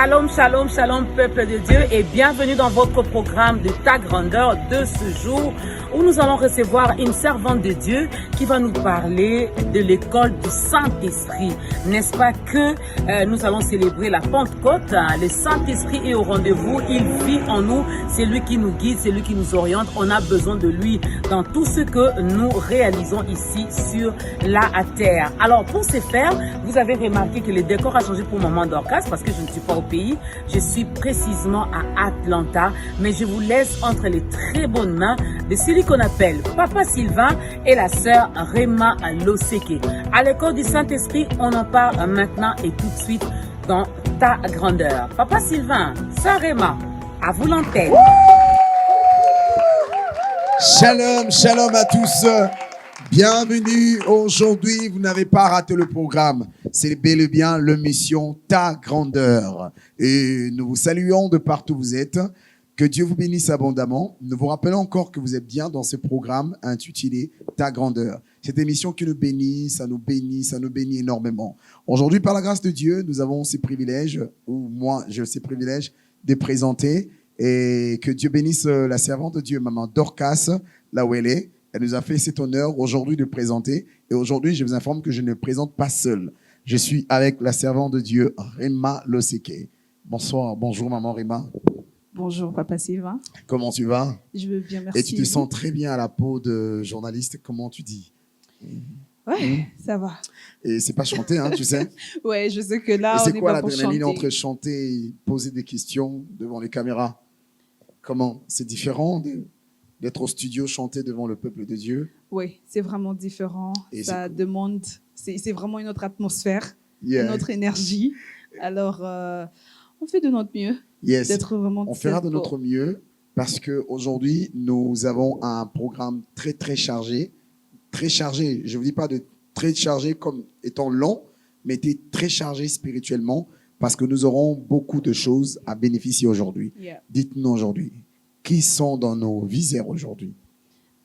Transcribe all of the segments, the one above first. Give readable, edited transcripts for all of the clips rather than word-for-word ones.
Shalom, shalom, shalom, peuple de Dieu, et bienvenue dans votre programme de Ta Grandeur de ce jour, où nous allons recevoir une servante de Dieu qui va nous parler de l'école du Saint-Esprit. N'est-ce pas que nous allons célébrer la Pentecôte? Le Saint-Esprit est au rendez-vous, il vit en nous, c'est lui qui nous guide, c'est lui qui nous oriente. On a besoin de lui dans tout ce que nous réalisons ici sur la terre. Alors, pour ce faire, vous avez remarqué que le décor a changé pour Maman Dorcas parce que je ne suis pas au pays. Je suis précisément à Atlanta, mais je vous laisse entre les très bonnes mains de celui qu'on appelle Papa Sylvain et la sœur Rema Loseke. À l'école du Saint-Esprit, on en parle maintenant et tout de suite dans Ta Grandeur. Papa Sylvain, sœur Rema, à vous l'antenne. Shalom, shalom à tous. Bienvenue aujourd'hui. Vous n'avez pas raté le programme. C'est bel et bien l'émission Ta Grandeur. Et nous vous saluons de partout où vous êtes. Que Dieu vous bénisse abondamment. Nous vous rappelons encore que vous êtes bien dans ce programme intitulé Ta Grandeur. Cette émission qui nous bénit, ça nous bénit énormément. Aujourd'hui, par la grâce de Dieu, nous avons ces privilèges, ou moi, j'ai ces privilèges de présenter. Et que Dieu bénisse la servante de Dieu, Maman Dorcas, là où elle est. Elle nous a fait cet honneur aujourd'hui de présenter. Et aujourd'hui, je vous informe que je ne présente pas seul. Je suis avec la servante de Dieu, Rema Loseke. Bonsoir, bonjour Maman Rema. Bonjour Papa Sylvain. Comment tu vas? Je veux bien, merci. Et tu te sens très bien à la peau de journaliste, comment tu dis? Ouais, ça va. Et c'est pas chanter, hein, tu sais? Ouais, je sais que là, on c'est n'est quoi pas pour l'adrénaline chanter. entre chanter et poser des questions devant les caméras? Comment? C'est différent d'être au studio, chanter devant le peuple de Dieu? Oui, c'est vraiment différent. Et Ça c'est cool. demande, c'est vraiment une autre atmosphère, Yeah. une autre énergie. Alors, on fait de notre mieux Yes. d'être vraiment. On fera de notre mieux parce qu'aujourd'hui, nous avons un programme très, très chargé. Très chargé. Je ne vous dis pas de très chargé comme étant long, mais très chargé spirituellement parce que nous aurons beaucoup de choses à bénéficier aujourd'hui. Yeah. Dites-nous aujourd'hui, qui sont dans nos visères aujourd'hui?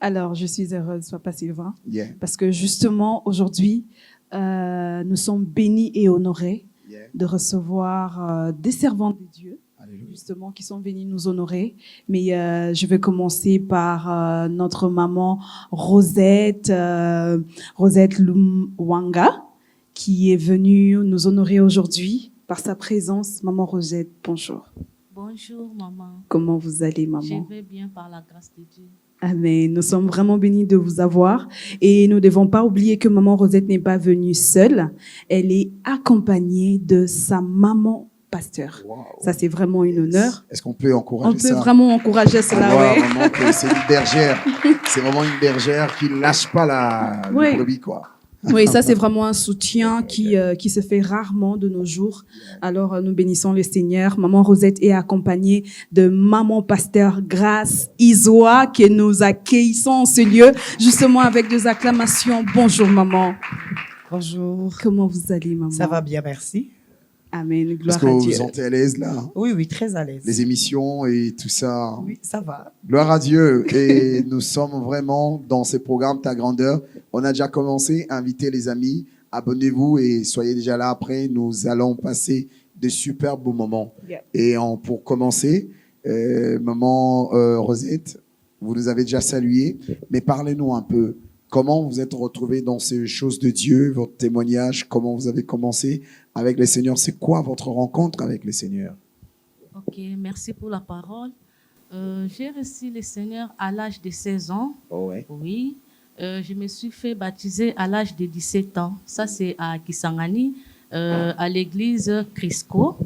Alors, je suis heureuse, Papa Sylvain, Yeah. parce que justement, aujourd'hui, nous sommes bénis et honorés Yeah. de recevoir des servants de Dieu, Alléluia. justement, qui sont venus nous honorer. Mais je vais commencer par notre maman Rosette, Rosette Lumwanga, qui est venue nous honorer aujourd'hui par sa présence. Maman Rosette, bonjour. Bonjour maman, Comment vous allez, maman? je vais bien par la grâce de Dieu. Amen. Nous sommes vraiment bénis de vous avoir. Et nous ne devons pas oublier que maman Rosette n'est pas venue seule. Elle est accompagnée de sa maman pasteur. Wow. Ça, c'est vraiment un honneur. Est-ce qu'on peut encourager On peut ça? vraiment encourager On cela, voit ouais. vraiment que c'est une bergère. C'est vraiment une bergère qui ne lâche pas la Ouais. brebis, quoi. Oui, ça, c'est vraiment un soutien qui se fait rarement de nos jours. Alors, nous bénissons le Seigneur. Maman Rosette est accompagnée de maman pasteur Grâce Isoa, que nous accueillons en ce lieu, justement avec des acclamations. Bonjour, maman. Bonjour. Comment vous allez, maman? Ça va bien, merci. Amen. Est-ce Gloire que à vous Dieu. vous sentez à l'aise là? Oui, oui, très à l'aise. Les émissions et tout ça. Oui, ça va. Gloire à Dieu. Et nous sommes vraiment dans ce programme Ta Grandeur. On a déjà commencé. Invitez les amis. Abonnez-vous et soyez déjà là après. Nous allons passer de super beaux moments. Yeah. Et pour commencer, maman Rosette, vous nous avez déjà salué. Mais parlez-nous un peu. Comment vous êtes retrouvés dans ces choses de Dieu, votre témoignage, comment vous avez commencé avec le Seigneur. C'est quoi votre rencontre avec le Seigneur? Ok, merci pour la parole. J'ai reçu le Seigneur à l'âge de 16 ans. Oh ouais. Oui, je me suis fait baptiser à l'âge de 17 ans. Ça, c'est à Kisangani, à l'église Crisco.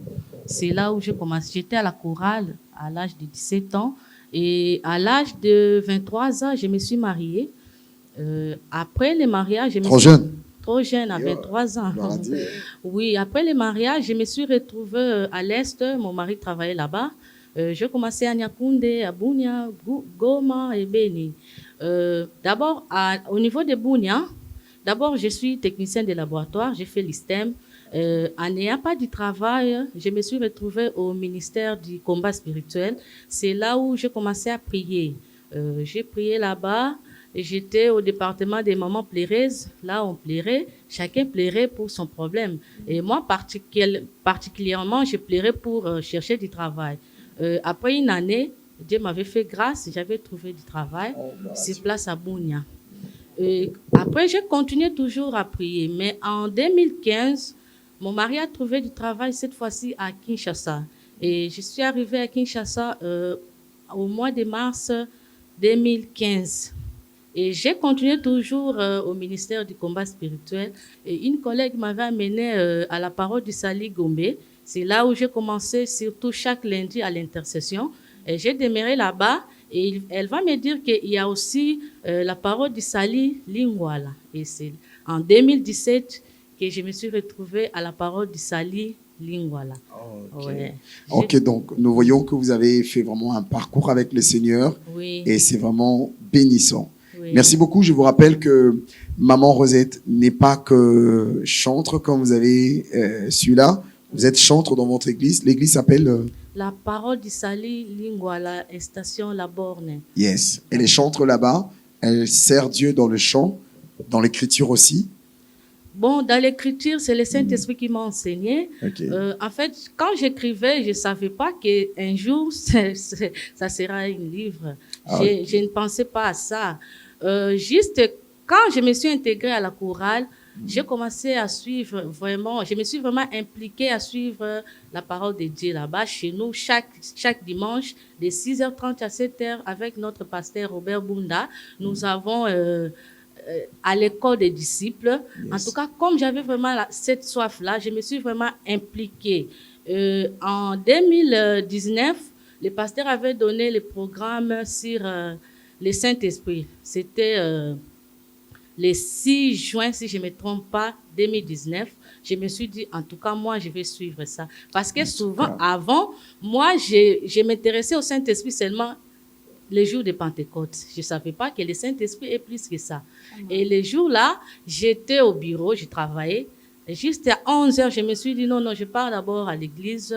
C'est là où j'ai commencé. J'étais à la chorale à l'âge de 17 ans. Et à l'âge de 23 ans, je me suis mariée. Après le mariage, je me Trop suis... jeune. Trop jeune, à 23 ans. Gloire à Dieu. Oui, après le mariage, je me suis retrouvée à l'Est. Mon mari travaillait là-bas. J'ai commencé à Nyakunde, à Bunia, Goma et Beni. D'abord, au niveau de Bunia, d'abord, je suis technicien de laboratoire. J'ai fait l'ISTEM. En n'ayant pas du travail, je me suis retrouvée au ministère du combat spirituel. C'est là où j'ai commencé à prier. J'ai prié là-bas. Et j'étais au département des mamans pleureuses. Là, on pleurait. Chacun pleurait pour son problème. Et moi, particulièrement, je pleurais pour chercher du travail. Après une année, Dieu m'avait fait grâce. J'avais trouvé du travail sur place à Bunia. Après, j'ai continué toujours à prier. Mais en 2015, mon mari a trouvé du travail, cette fois-ci à Kinshasa. Et je suis arrivée à Kinshasa au mois de mars 2015. Et j'ai continué toujours au ministère du combat spirituel. Et une collègue m'avait amené à la parole du Sali Gombe. C'est là où j'ai commencé, surtout chaque lundi, à l'intercession. Et j'ai demeuré là-bas. Et elle va me dire qu'il y a aussi la parole du Sali Lingwala. Et c'est en 2017 que je me suis retrouvée à la parole du Sali Lingwala. Ok. Ouais. Ok, donc nous voyons que vous avez fait vraiment un parcours avec le Seigneur. Oui. Et c'est vraiment bénissant. Oui. Merci beaucoup. Je vous rappelle que Maman Rosette n'est pas que chantre comme vous avez su là. Vous êtes chantre dans votre église. L'église s'appelle La parole du Sali Lingwala, station La Borne. Yes. Elle est chantre là-bas. Elle sert Dieu dans le chant, dans l'écriture aussi. Bon, dans l'écriture, c'est le Saint-Esprit qui m'a enseigné. Ok. En fait, quand j'écrivais, je ne savais pas qu'un jour, ça sera un livre. Ah, Je ne pensais pas à ça. Juste quand je me suis intégrée à la chorale, j'ai commencé à suivre vraiment, je me suis vraiment impliquée à suivre la parole de Dieu là-bas, chez nous, chaque dimanche, de 6h30 à 7h, avec notre pasteur Robert Bunda. Nous avons à l'école des disciples. Yes. En tout cas, comme j'avais vraiment cette soif-là, je me suis vraiment impliquée. En 2019, le pasteur avait donné le programme sur le Saint-Esprit. C'était le 6 juin, si je ne me trompe pas, 2019. Je me suis dit, en tout cas, moi, je vais suivre ça. Parce que souvent, avant, moi, je m'intéressais au Saint-Esprit seulement les jours de Pentecôte. Je ne savais pas que le Saint-Esprit est plus que ça. Et les jours-là, j'étais au bureau, je travaillais. Et juste à 11h, je me suis dit, non, je pars d'abord à l'église.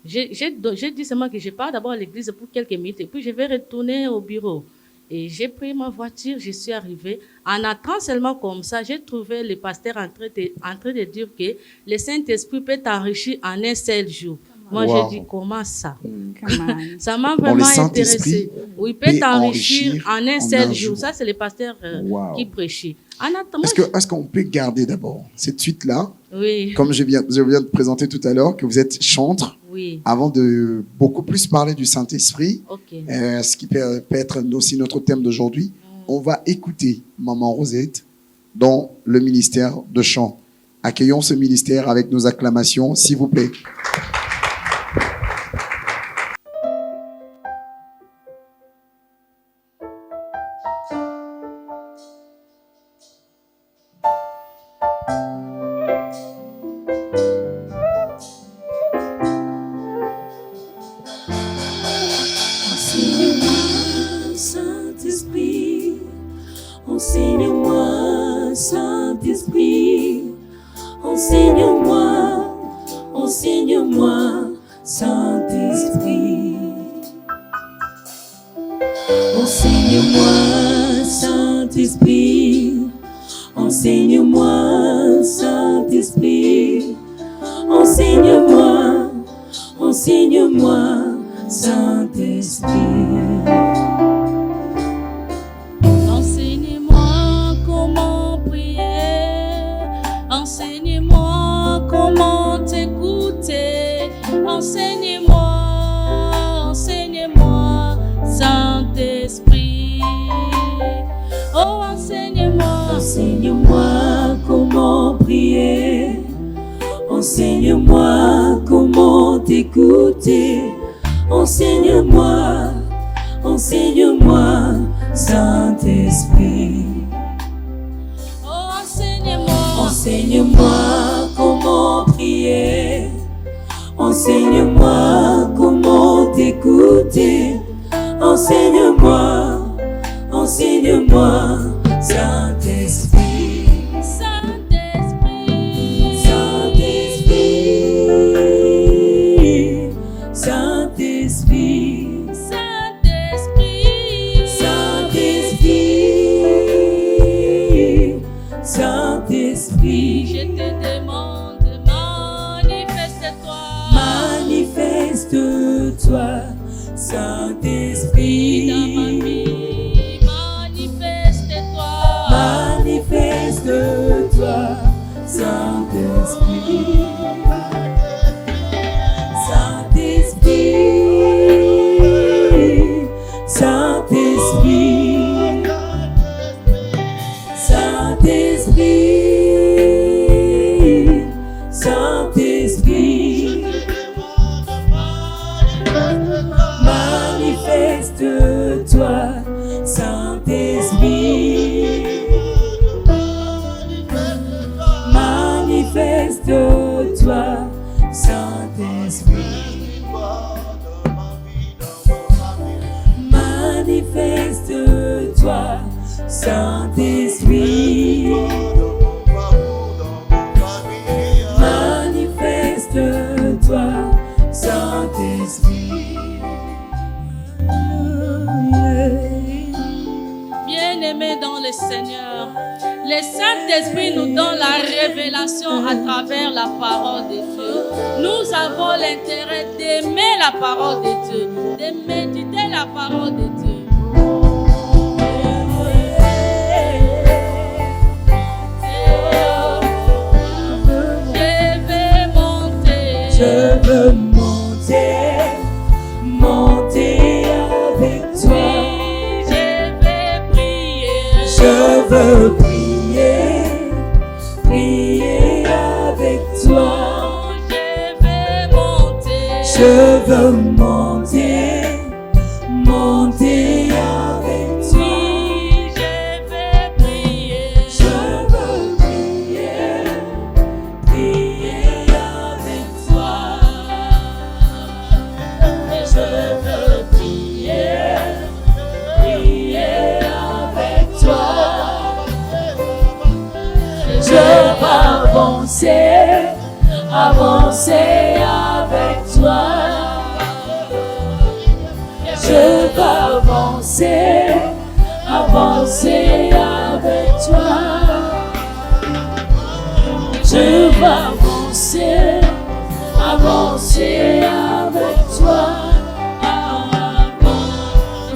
J'ai dit seulement que je pars d'abord à l'église pour quelques minutes et puis je vais retourner au bureau. Et j'ai pris ma voiture, je suis arrivée. En attendant seulement comme ça, j'ai trouvé le pasteur en train de dire que le Saint-Esprit peut t'enrichir en un seul jour. Moi, Wow. j'ai dit, comment ça? Come on. Ça m'a Bon, le vraiment Saint-Esprit intéressé. Oui, il peut t'enrichir enrichir en un en seul un jour. jour. Ça, c'est le pasteur Wow. qui prêchait. En attendant, Est-ce qu'on peut garder d'abord cette suite-là, oui, comme je viens de présenter tout à l'heure, que vous êtes chantre, oui, avant de beaucoup plus parler du Saint-Esprit, ok. ce qui peut être aussi notre thème d'aujourd'hui, on va écouter Maman Rosette dans le ministère de chant. Accueillons ce ministère avec nos acclamations, s'il vous plaît. Enseigne-moi, Saint-Esprit, enseigne-moi, Saint-Esprit, enseigne-moi, enseigne-moi, Saint-Esprit. Enseigne-moi, Saint-Esprit, enseigne-moi, Saint-Esprit, enseigne-moi, enseigne-moi, Saint-Esprit. Enseignez-moi comment prier, enseignez-moi comment t'écouter, enseignez-moi, enseignez-moi, Saint-Esprit. Oh, enseignez-moi, Enseigne-moi comment prier, enseigne-moi comment t'écouter, enseigne-moi, enseigne-moi, Saint-Esprit. oh, enseignez-moi, Enseigne-moi comment prier, enseigne-moi comment t'écouter, enseigne-moi, enseigne-moi, Saint-Esprit. Saint-Esprit, Saint-Esprit, Saint-Esprit, Saint-Esprit, Saint-Esprit, manifeste-toi, Saint-Esprit. Dans ma vie, manifeste-toi. Manifeste-toi, Saint-Esprit. Saint-Esprit, Saint-Esprit, Saint-Esprit, Saint-Esprit, manifeste-toi, Saint-Esprit, manifeste-toi, Saint-Esprit. Manifeste-toi, Saint-Esprit. Manifeste-toi, Saint-Esprit. Bien-aimés dans le Seigneur, le Saint-Esprit nous donne la révélation à travers la parole de Dieu. Nous avons l'intérêt d'aimer la parole de Dieu, de méditer la parole de Dieu. Je veux monter, monter avec toi. Je veux prier, prier avec toi. Je veux monter, monter avec toi. Je veux prier, prier avec toi. Je veux prier, prier avec toi. Je veux avancer, avancer avec toi. Je veux avancer, avancer avec toi. Je veux avancer, avancer avec toi.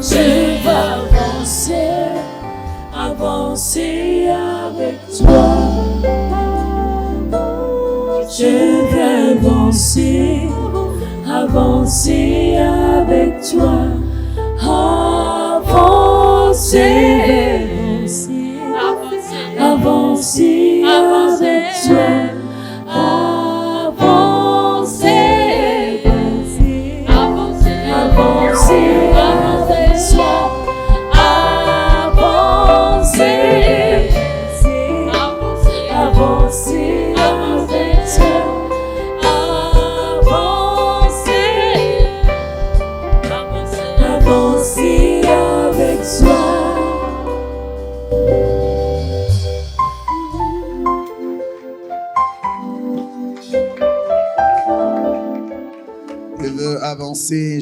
Je veux avancer, avancer avec toi. Je veux avancer, avancer avec toi. Avancer, avancer avec toi. Avancer, avancer avec toi. Avancer, avancer avec toi. Avancer avec toi.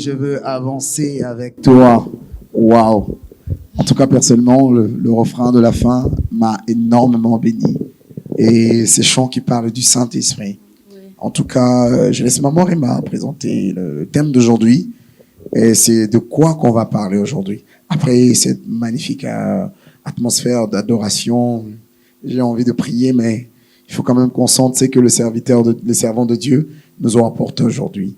Je veux avancer avec toi. Waouh. En tout cas, personnellement, le refrain de la fin m'a énormément béni. Et ces chants qui parlent du Saint-Esprit. Oui. En tout cas, je laisse maman Rima présenter le thème d'aujourd'hui. Et c'est de quoi qu'on va parler aujourd'hui. Après cette magnifique atmosphère d'adoration, j'ai envie de prier, mais il faut quand même qu'on sente ce que le servant de Dieu nous ont apporté aujourd'hui.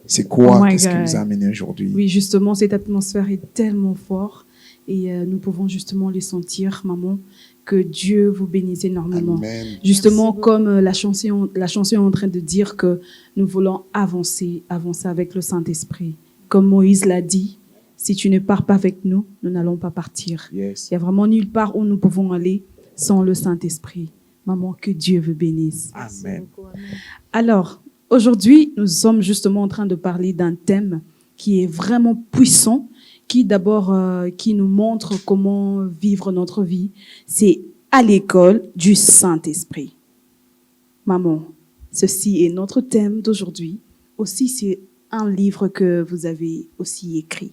C'est quoi? Oh my Qu'est-ce qui God. nous a amené aujourd'hui? Oui, justement, cette atmosphère est tellement forte et nous pouvons justement les sentir, maman, que Dieu vous bénisse énormément. Amen. Justement, Merci beaucoup. comme la chanson est en train de dire que nous voulons avancer avec le Saint-Esprit. Comme Moïse l'a dit, si tu ne pars pas avec nous, nous n'allons pas partir. Yes. Il n'y a vraiment nulle part où nous pouvons aller sans le Saint-Esprit. Maman, que Dieu vous bénisse. Amen. Alors, aujourd'hui, nous sommes justement en train de parler d'un thème qui est vraiment puissant, qui d'abord qui nous montre comment vivre notre vie. C'est à l'école du Saint-Esprit. Maman, ceci est notre thème d'aujourd'hui. Aussi, c'est un livre que vous avez aussi écrit.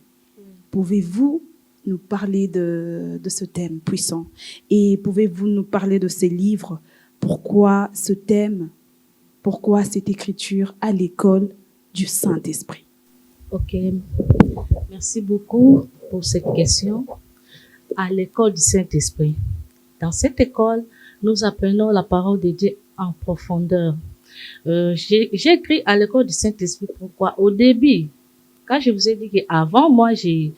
Pouvez-vous nous parler de ce thème puissant? Et pouvez-vous nous parler de ces livres? Pourquoi ce thème? Pourquoi cette écriture à l'école du Saint-Esprit? Ok, merci beaucoup pour cette question. À l'école du Saint-Esprit. Dans cette école, nous apprenons la parole de Dieu en profondeur. J'ai écrit à l'école du Saint-Esprit. Pourquoi? Au début, quand je vous ai dit qu'avant, moi, je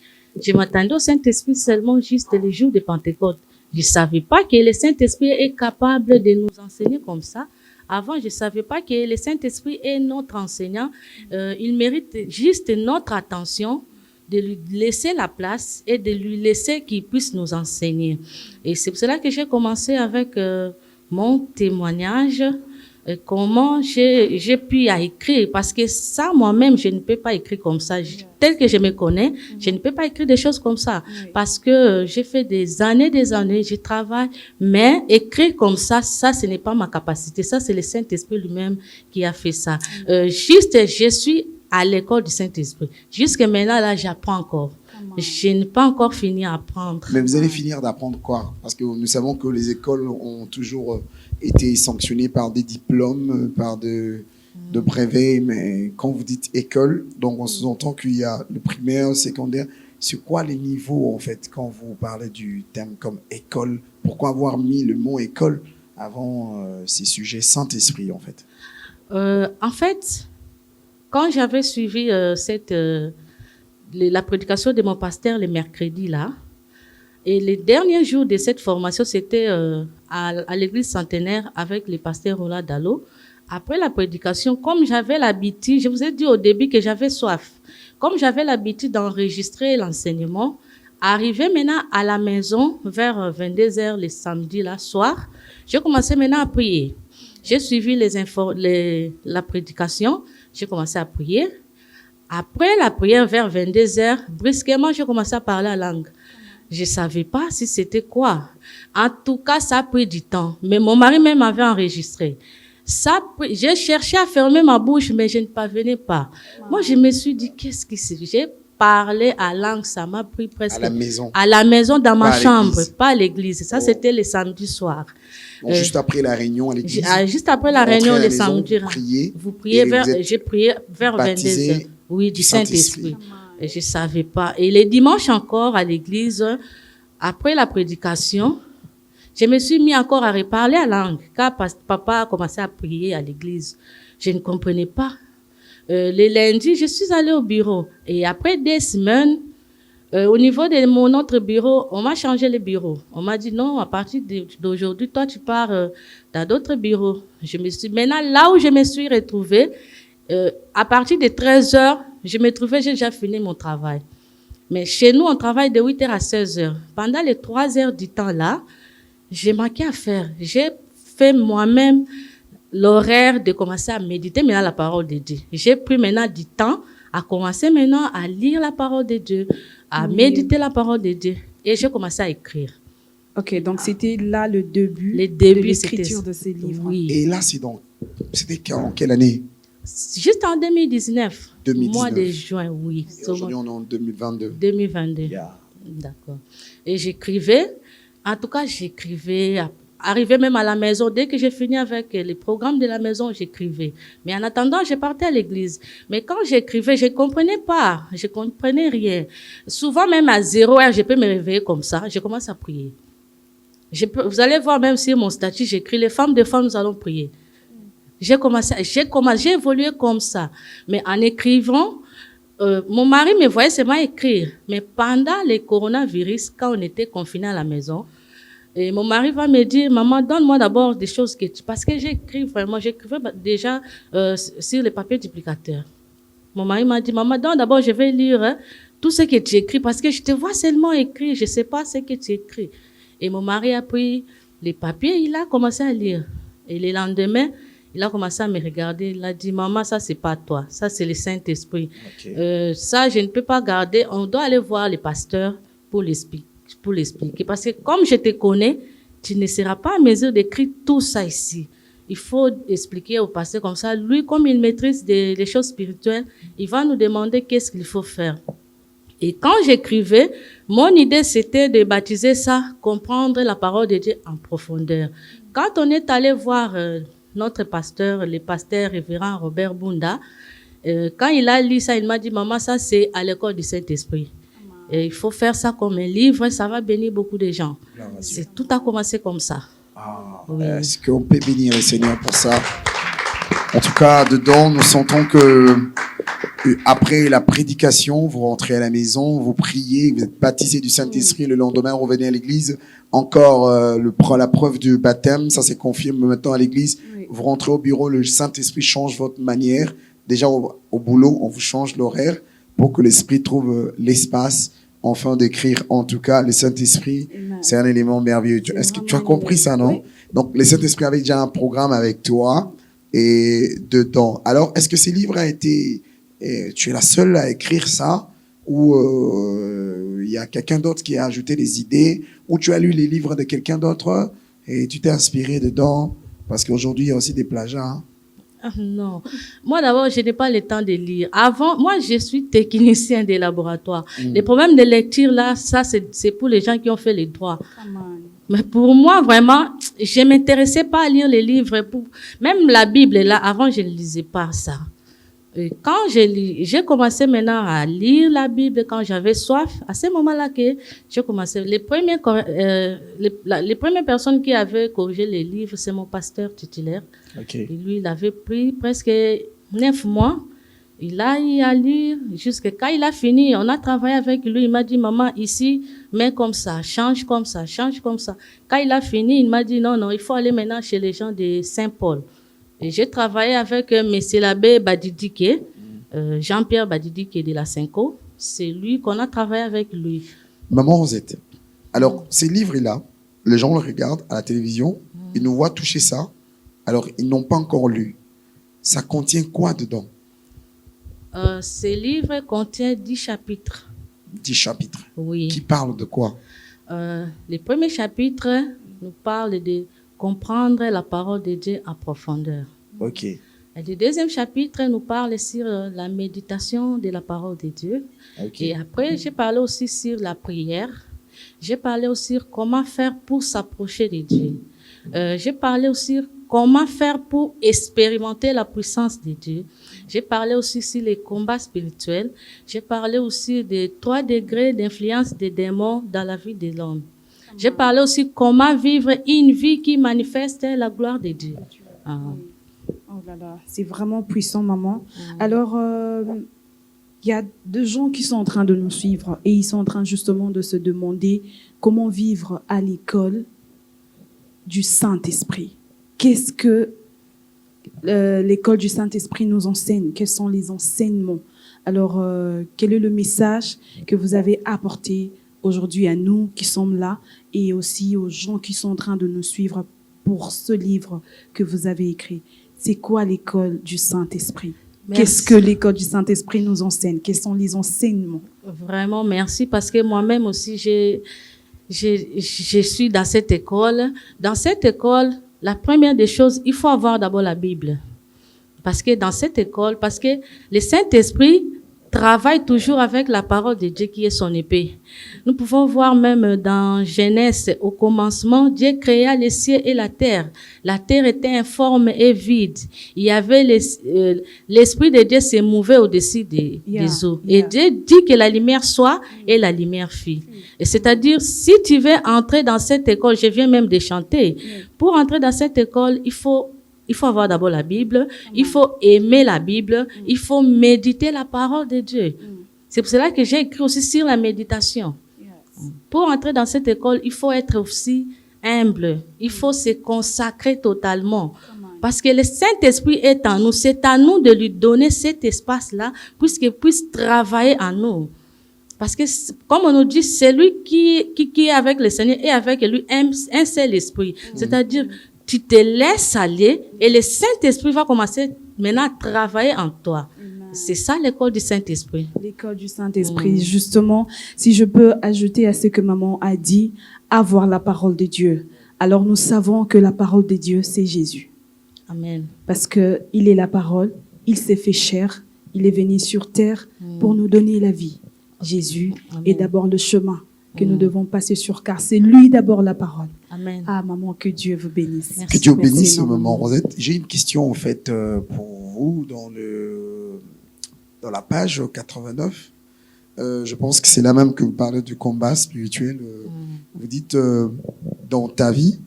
m'attendais au Saint-Esprit seulement juste les jours de Pentecôte. Je ne savais pas que le Saint-Esprit est capable de nous enseigner comme ça. Avant, je ne savais pas que le Saint-Esprit est notre enseignant. Il mérite juste notre attention, de lui laisser la place et de lui laisser qu'il puisse nous enseigner. Et c'est pour cela que j'ai commencé avec mon témoignage, comment j'ai pu écrire, parce que ça, moi-même, je ne peux pas écrire comme ça. Tel que je me connais, je ne peux pas écrire des choses comme ça, parce que j'ai fait des années, je travaille, mais écrire comme ça, ce n'est pas ma capacité. Ça, c'est le Saint-Esprit lui-même qui a fait ça. Juste, je suis à l'école du Saint-Esprit. Jusqu'à maintenant, là, j'apprends encore. Je n'ai pas encore fini à apprendre. Mais vous allez finir d'apprendre quoi? Parce que nous savons que les écoles ont toujours été sanctionnées par des diplômes, par de brevets. Mais quand vous dites école, donc on sous-entend qu'il y a le primaire, le secondaire. C'est quoi les niveaux, en fait, quand vous parlez du terme comme école? Pourquoi avoir mis le mot école avant ces sujets Saint-Esprit, en fait? En fait, quand j'avais suivi la prédication de mon pasteur le mercredi, là, et les derniers jours de cette formation, c'était à l'église centenaire avec le pasteur Roland Dallot. Après la prédication, comme j'avais l'habitude, je vous ai dit au début que j'avais soif, comme j'avais l'habitude d'enregistrer l'enseignement, arrivé maintenant à la maison vers 22h le samedi, là, soir, j'ai commencé maintenant à prier. J'ai suivi la prédication, j'ai commencé à prier. Après la prière vers 22h, brusquement, j'ai commencé à parler la langue. Je ne savais pas si c'était quoi. En tout cas, ça a pris du temps. Mais mon mari même avait enregistré. J'ai cherché à fermer ma bouche, mais je ne parvenais pas. Moi, je me suis dit, qu'est-ce qui se fait? J'ai parlé à langue, ça m'a pris presque... À la maison, dans ma chambre, pas à l'église. Ça, c'était le samedi soir. Donc, juste après la réunion à l'église? Juste après la réunion le samedi. Vous priez j'ai prié vers 22h. Oui, du Saint-Esprit. Et je ne savais pas. Et les dimanches encore à l'église, après la prédication, je me suis mis encore à reparler à langue. Car papa a commencé à prier à l'église. Je ne comprenais pas. Les lundis, je suis allée au bureau. Et après des semaines, au niveau de mon autre bureau, on m'a changé le bureau. On m'a dit non, à partir d'aujourd'hui, toi, tu pars dans d'autres bureaux. Maintenant, là où je me suis retrouvée, à partir de 13h, je me trouvais, j'ai déjà fini mon travail. Mais chez nous, on travaille de 8h à 16h. Pendant les 3 heures du temps là, j'ai manqué à faire. J'ai fait moi-même l'horaire de commencer à méditer maintenant la parole de Dieu. J'ai pris maintenant du temps à commencer maintenant à lire la parole de Dieu, à méditer la parole de Dieu. Et j'ai commencé à écrire. Ok, donc c'était là le début de l'écriture de ces livres. Oui. Et là, c'était en quelle année? Juste en 2019. 2019. Mois de juin, oui. Et aujourd'hui, on est en 2022. 2022. Yeah. D'accord. Et j'écrivais. En tout cas, j'écrivais. Arrivé même à la maison, dès que j'ai fini avec les programmes de la maison, j'écrivais. Mais en attendant, je partais à l'église. Mais quand j'écrivais, je ne comprenais pas. Je ne comprenais rien. Souvent, même à 0h, je peux me réveiller comme ça. Je commence à prier. Vous allez voir même sur mon statut, j'écris « Les femmes de femmes, nous allons prier ». J'ai évolué comme ça. Mais en écrivant, mon mari me voyait seulement écrire. Mais pendant le coronavirus, quand on était confinés à la maison, et mon mari va me dire, maman, donne-moi d'abord des choses parce que j'écrivais déjà sur le papier duplicateur. Mon mari m'a dit, maman, d'abord, je vais lire tout ce que tu écris parce que je te vois seulement écrire, je ne sais pas ce que tu écris. Et mon mari a pris les papiers, il a commencé à lire. Et le lendemain, il a commencé à me regarder. Il a dit, maman, ça, c'est pas toi. Ça, c'est le Saint-Esprit. Okay. Ça, je ne peux pas garder. On doit aller voir les pasteurs pour l'expliquer. Parce que comme je te connais, tu ne seras pas à mesure d'écrire tout ça ici. Il faut expliquer au pasteur comme ça. Lui, comme il maîtrise les choses spirituelles, il va nous demander qu'est-ce qu'il faut faire. Et quand j'écrivais, mon idée, c'était de baptiser ça, comprendre la parole de Dieu en profondeur. Quand on est allé voir... notre pasteur, le pasteur révérend Robert Bunda, Quand il a lu ça, il m'a dit, maman, ça c'est à l'école du Saint-Esprit. Et il faut faire ça comme un livre, ça va bénir beaucoup de gens. Tout a commencé comme ça. Oui. Est-ce qu'on peut bénir le Seigneur pour ça? En tout cas, dedans, nous sentons que après la prédication, vous rentrez à la maison, vous priez, vous êtes baptisé du Saint-Esprit. Le lendemain, vous revenez à l'église. Encore la preuve du baptême, ça c'est confirmé maintenant à l'église. Oui. Vous rentrez au bureau, le Saint-Esprit change votre manière. Déjà au boulot, on vous change l'horaire pour que l'Esprit trouve l'espace enfin d'écrire. En tout cas, le Saint-Esprit, Amen. c'est un élément merveilleux. Est-ce que tu as compris ça, non? Oui. Donc, le Saint-Esprit avait déjà un programme avec toi et dedans. Alors, est-ce que ces livres a été... tu es la seule à écrire ça ou il y a quelqu'un d'autre qui a ajouté des idées ou tu as lu les livres de quelqu'un d'autre et tu t'es inspiré dedans? Parce qu'aujourd'hui, il y a aussi des plagiats. Hein? Ah, non. Moi, d'abord, je n'ai pas le temps de lire. Avant, moi, je suis technicien des laboratoires. Les problèmes de lecture, là, ça, c'est pour les gens qui ont fait les droits. Mais pour moi, vraiment, je ne m'intéressais pas à lire les livres. Même la Bible, là, avant, je ne lisais pas ça. Et quand j'ai commencé maintenant à lire la Bible, quand j'avais soif, à ce moment-là que j'ai commencé. Les premières personnes qui avaient corrigé les livres, c'est mon pasteur titulaire. Ok. Et lui, il avait pris presque 9 mois. Il a eu à lire jusqu'à quand il a fini. On a travaillé avec lui. Il m'a dit, maman, ici, mets comme ça, change comme ça, change comme ça. Quand il a fini, il m'a dit, non, il faut aller maintenant chez les gens de Saint-Paul. Et j'ai travaillé avec monsieur l'abbé Badidike, Jean-Pierre Badidike de la Cinco. C'est lui qu'on a travaillé avec lui. Maman Rosette, alors ces livres-là, les gens le regardent à la télévision, ils nous voient toucher ça, alors ils n'ont pas encore lu. Ça contient quoi dedans? Ces livres contiennent 10 chapitres. 10 chapitres. Oui. Qui parlent de quoi? Les premiers chapitres nous parlent de comprendre la parole de Dieu en profondeur. Ok. Et le deuxième chapitre nous parle sur la méditation de la parole de Dieu. Ok. Et après, j'ai parlé aussi sur la prière. J'ai parlé aussi sur comment faire pour s'approcher de Dieu. J'ai parlé aussi sur comment faire pour expérimenter la puissance de Dieu. J'ai parlé aussi sur les combats spirituels. J'ai parlé aussi des 3 degrés d'influence des démons dans la vie de l'homme. J'ai parlé aussi comment vivre une vie qui manifeste la gloire de Dieu. Ah. Oh là là, c'est vraiment puissant, maman. Alors, il y a deux gens qui sont en train de nous suivre et ils sont en train justement de se demander comment vivre à l'école du Saint-Esprit. Qu'est-ce que l'école du Saint-Esprit nous enseigne? Quels sont les enseignements? Alors, quel est le message que vous avez apporté aujourd'hui à nous qui sommes là et aussi aux gens qui sont en train de nous suivre pour ce livre que vous avez écrit? C'est quoi l'école du Saint-Esprit? Merci. Qu'est-ce que l'école du Saint-Esprit nous enseigne? Quels sont les enseignements? Vraiment, merci, parce que moi-même aussi, je suis dans cette école. Dans cette école, la première des choses, il faut avoir d'abord la Bible. Parce que dans cette école, parce que le Saint-Esprit travaille toujours avec la parole de Dieu qui est son épée. Nous pouvons voir même dans Genèse, au commencement, Dieu créa les cieux et la terre. La terre était informe et vide. Il y avait l'Esprit de Dieu se mouvait au-dessus des eaux. Et Dieu dit que la lumière soit et la lumière fit. Et c'est-à-dire, si tu veux entrer dans cette école, je viens même de chanter, pour entrer dans cette école, il faut avoir d'abord la Bible, il faut aimer la Bible, il faut méditer la parole de Dieu. C'est pour cela que j'ai écrit aussi sur la méditation. Pour entrer dans cette école, il faut être aussi humble, il faut se consacrer totalement. Parce que le Saint-Esprit est en nous, c'est à nous de lui donner cet espace-là pour qu'il puisse travailler en nous. Parce que, comme on nous dit, c'est lui qui est avec le Seigneur et avec lui un seul esprit. C'est-à-dire, tu te laisses aller et le Saint-Esprit va commencer maintenant à travailler en toi. C'est ça l'école du Saint-Esprit. L'école du Saint-Esprit, justement, si je peux ajouter à ce que maman a dit, avoir la parole de Dieu. Alors nous savons que la parole de Dieu, c'est Jésus. Amen. Parce que il est la parole, il s'est fait chair, il est venu sur terre pour nous donner la vie. Jésus est d'abord le chemin que nous devons passer sur, car c'est lui d'abord la parole. Amen. Ah, maman, que Dieu vous bénisse. Que Dieu Merci, bénisse, maman. maman Rosette. J'ai une question, en fait, pour vous, dans la page 89. Je pense que c'est là même que vous parlez du combat spirituel. Vous dites, dans ta vie,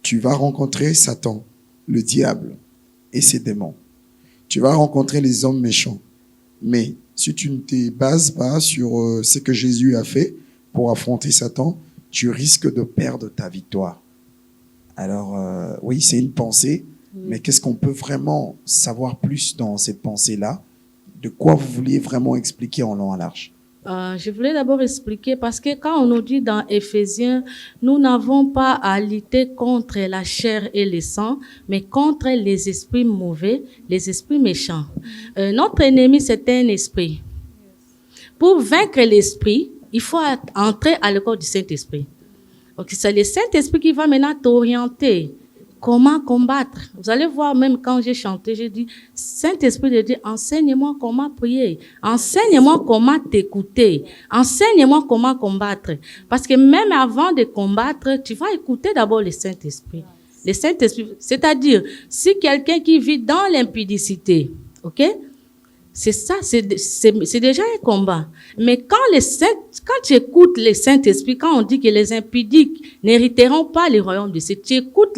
tu vas rencontrer Satan, le diable et ses démons. Tu vas rencontrer les hommes méchants. Mais si tu ne te bases pas sur ce que Jésus a fait pour affronter Satan, tu risques de perdre ta victoire. Alors, oui, c'est une pensée, mais qu'est-ce qu'on peut vraiment savoir plus dans cette pensée-là? De quoi vous vouliez vraiment expliquer en long et en large? Je voulais d'abord expliquer parce que quand on nous dit dans Éphésiens, nous n'avons pas à lutter contre la chair et le sang, mais contre les esprits mauvais, les esprits méchants. Notre ennemi, c'est un esprit. Pour vaincre l'esprit, il faut entrer à l'école du Saint-Esprit. Donc, c'est le Saint-Esprit qui va maintenant t'orienter. Comment combattre? Vous allez voir, même quand j'ai chanté, j'ai dit, Saint-Esprit de Dieu, enseigne-moi comment prier. Enseigne-moi comment t'écouter. Enseigne-moi comment combattre. Parce que même avant de combattre, tu vas écouter d'abord le Saint-Esprit. Le Saint-Esprit, c'est-à-dire, si quelqu'un qui vit dans l'impudicité, ok? C'est ça, c'est déjà un combat. Mais quand tu écoutes le Saint-Esprit, quand on dit que les impudiques n'hériteront pas le royaume de Dieu, tu écoutes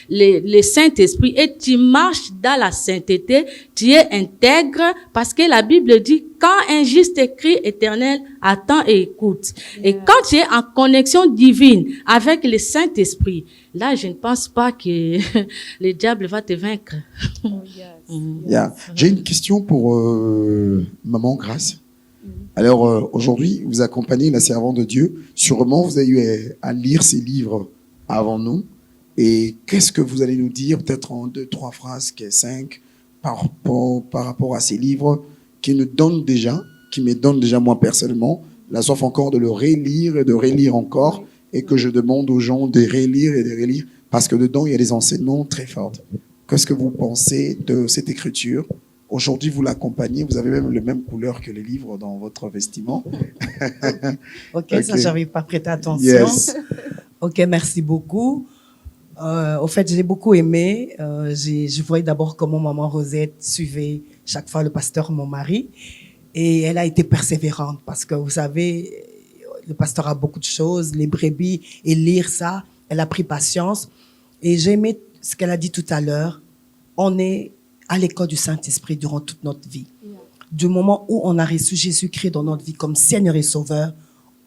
le Saint-Esprit et tu marches dans la sainteté, tu es intègre, parce que la Bible dit, quand un juste crie éternel, attends et écoute. Et quand tu es en connexion divine avec le Saint-Esprit, là, je ne pense pas que le diable va te vaincre. J'ai une question pour Maman Grâce. Alors, aujourd'hui, vous accompagnez la servante de Dieu. Sûrement, vous avez eu à lire ces livres avant nous. Et qu'est-ce que vous allez nous dire, peut-être en 2, 3 phrases, 5, par rapport à ces livres qui me donnent déjà moi personnellement, la soif encore de le relire et de relire encore, et que je demande aux gens de relire et de relire, parce que dedans, il y a des enseignements très forts. Qu'est-ce que vous pensez de cette écriture? Aujourd'hui, vous l'accompagnez, vous avez même la même couleur que les livres dans votre vestiment. Ok, ça, j'avais pas prêté attention. Yes. Ok, merci beaucoup. Au fait, j'ai beaucoup aimé. Je voyais d'abord comment maman Rosette suivait chaque fois le pasteur, mon mari. Et elle a été persévérante parce que, vous savez, le pasteur a beaucoup de choses, les brebis, et lire ça, elle a pris patience. Et j'ai aimé ce qu'elle a dit tout à l'heure. On est à l'école du Saint-Esprit durant toute notre vie. Du moment où on a reçu Jésus-Christ dans notre vie comme Seigneur et Sauveur,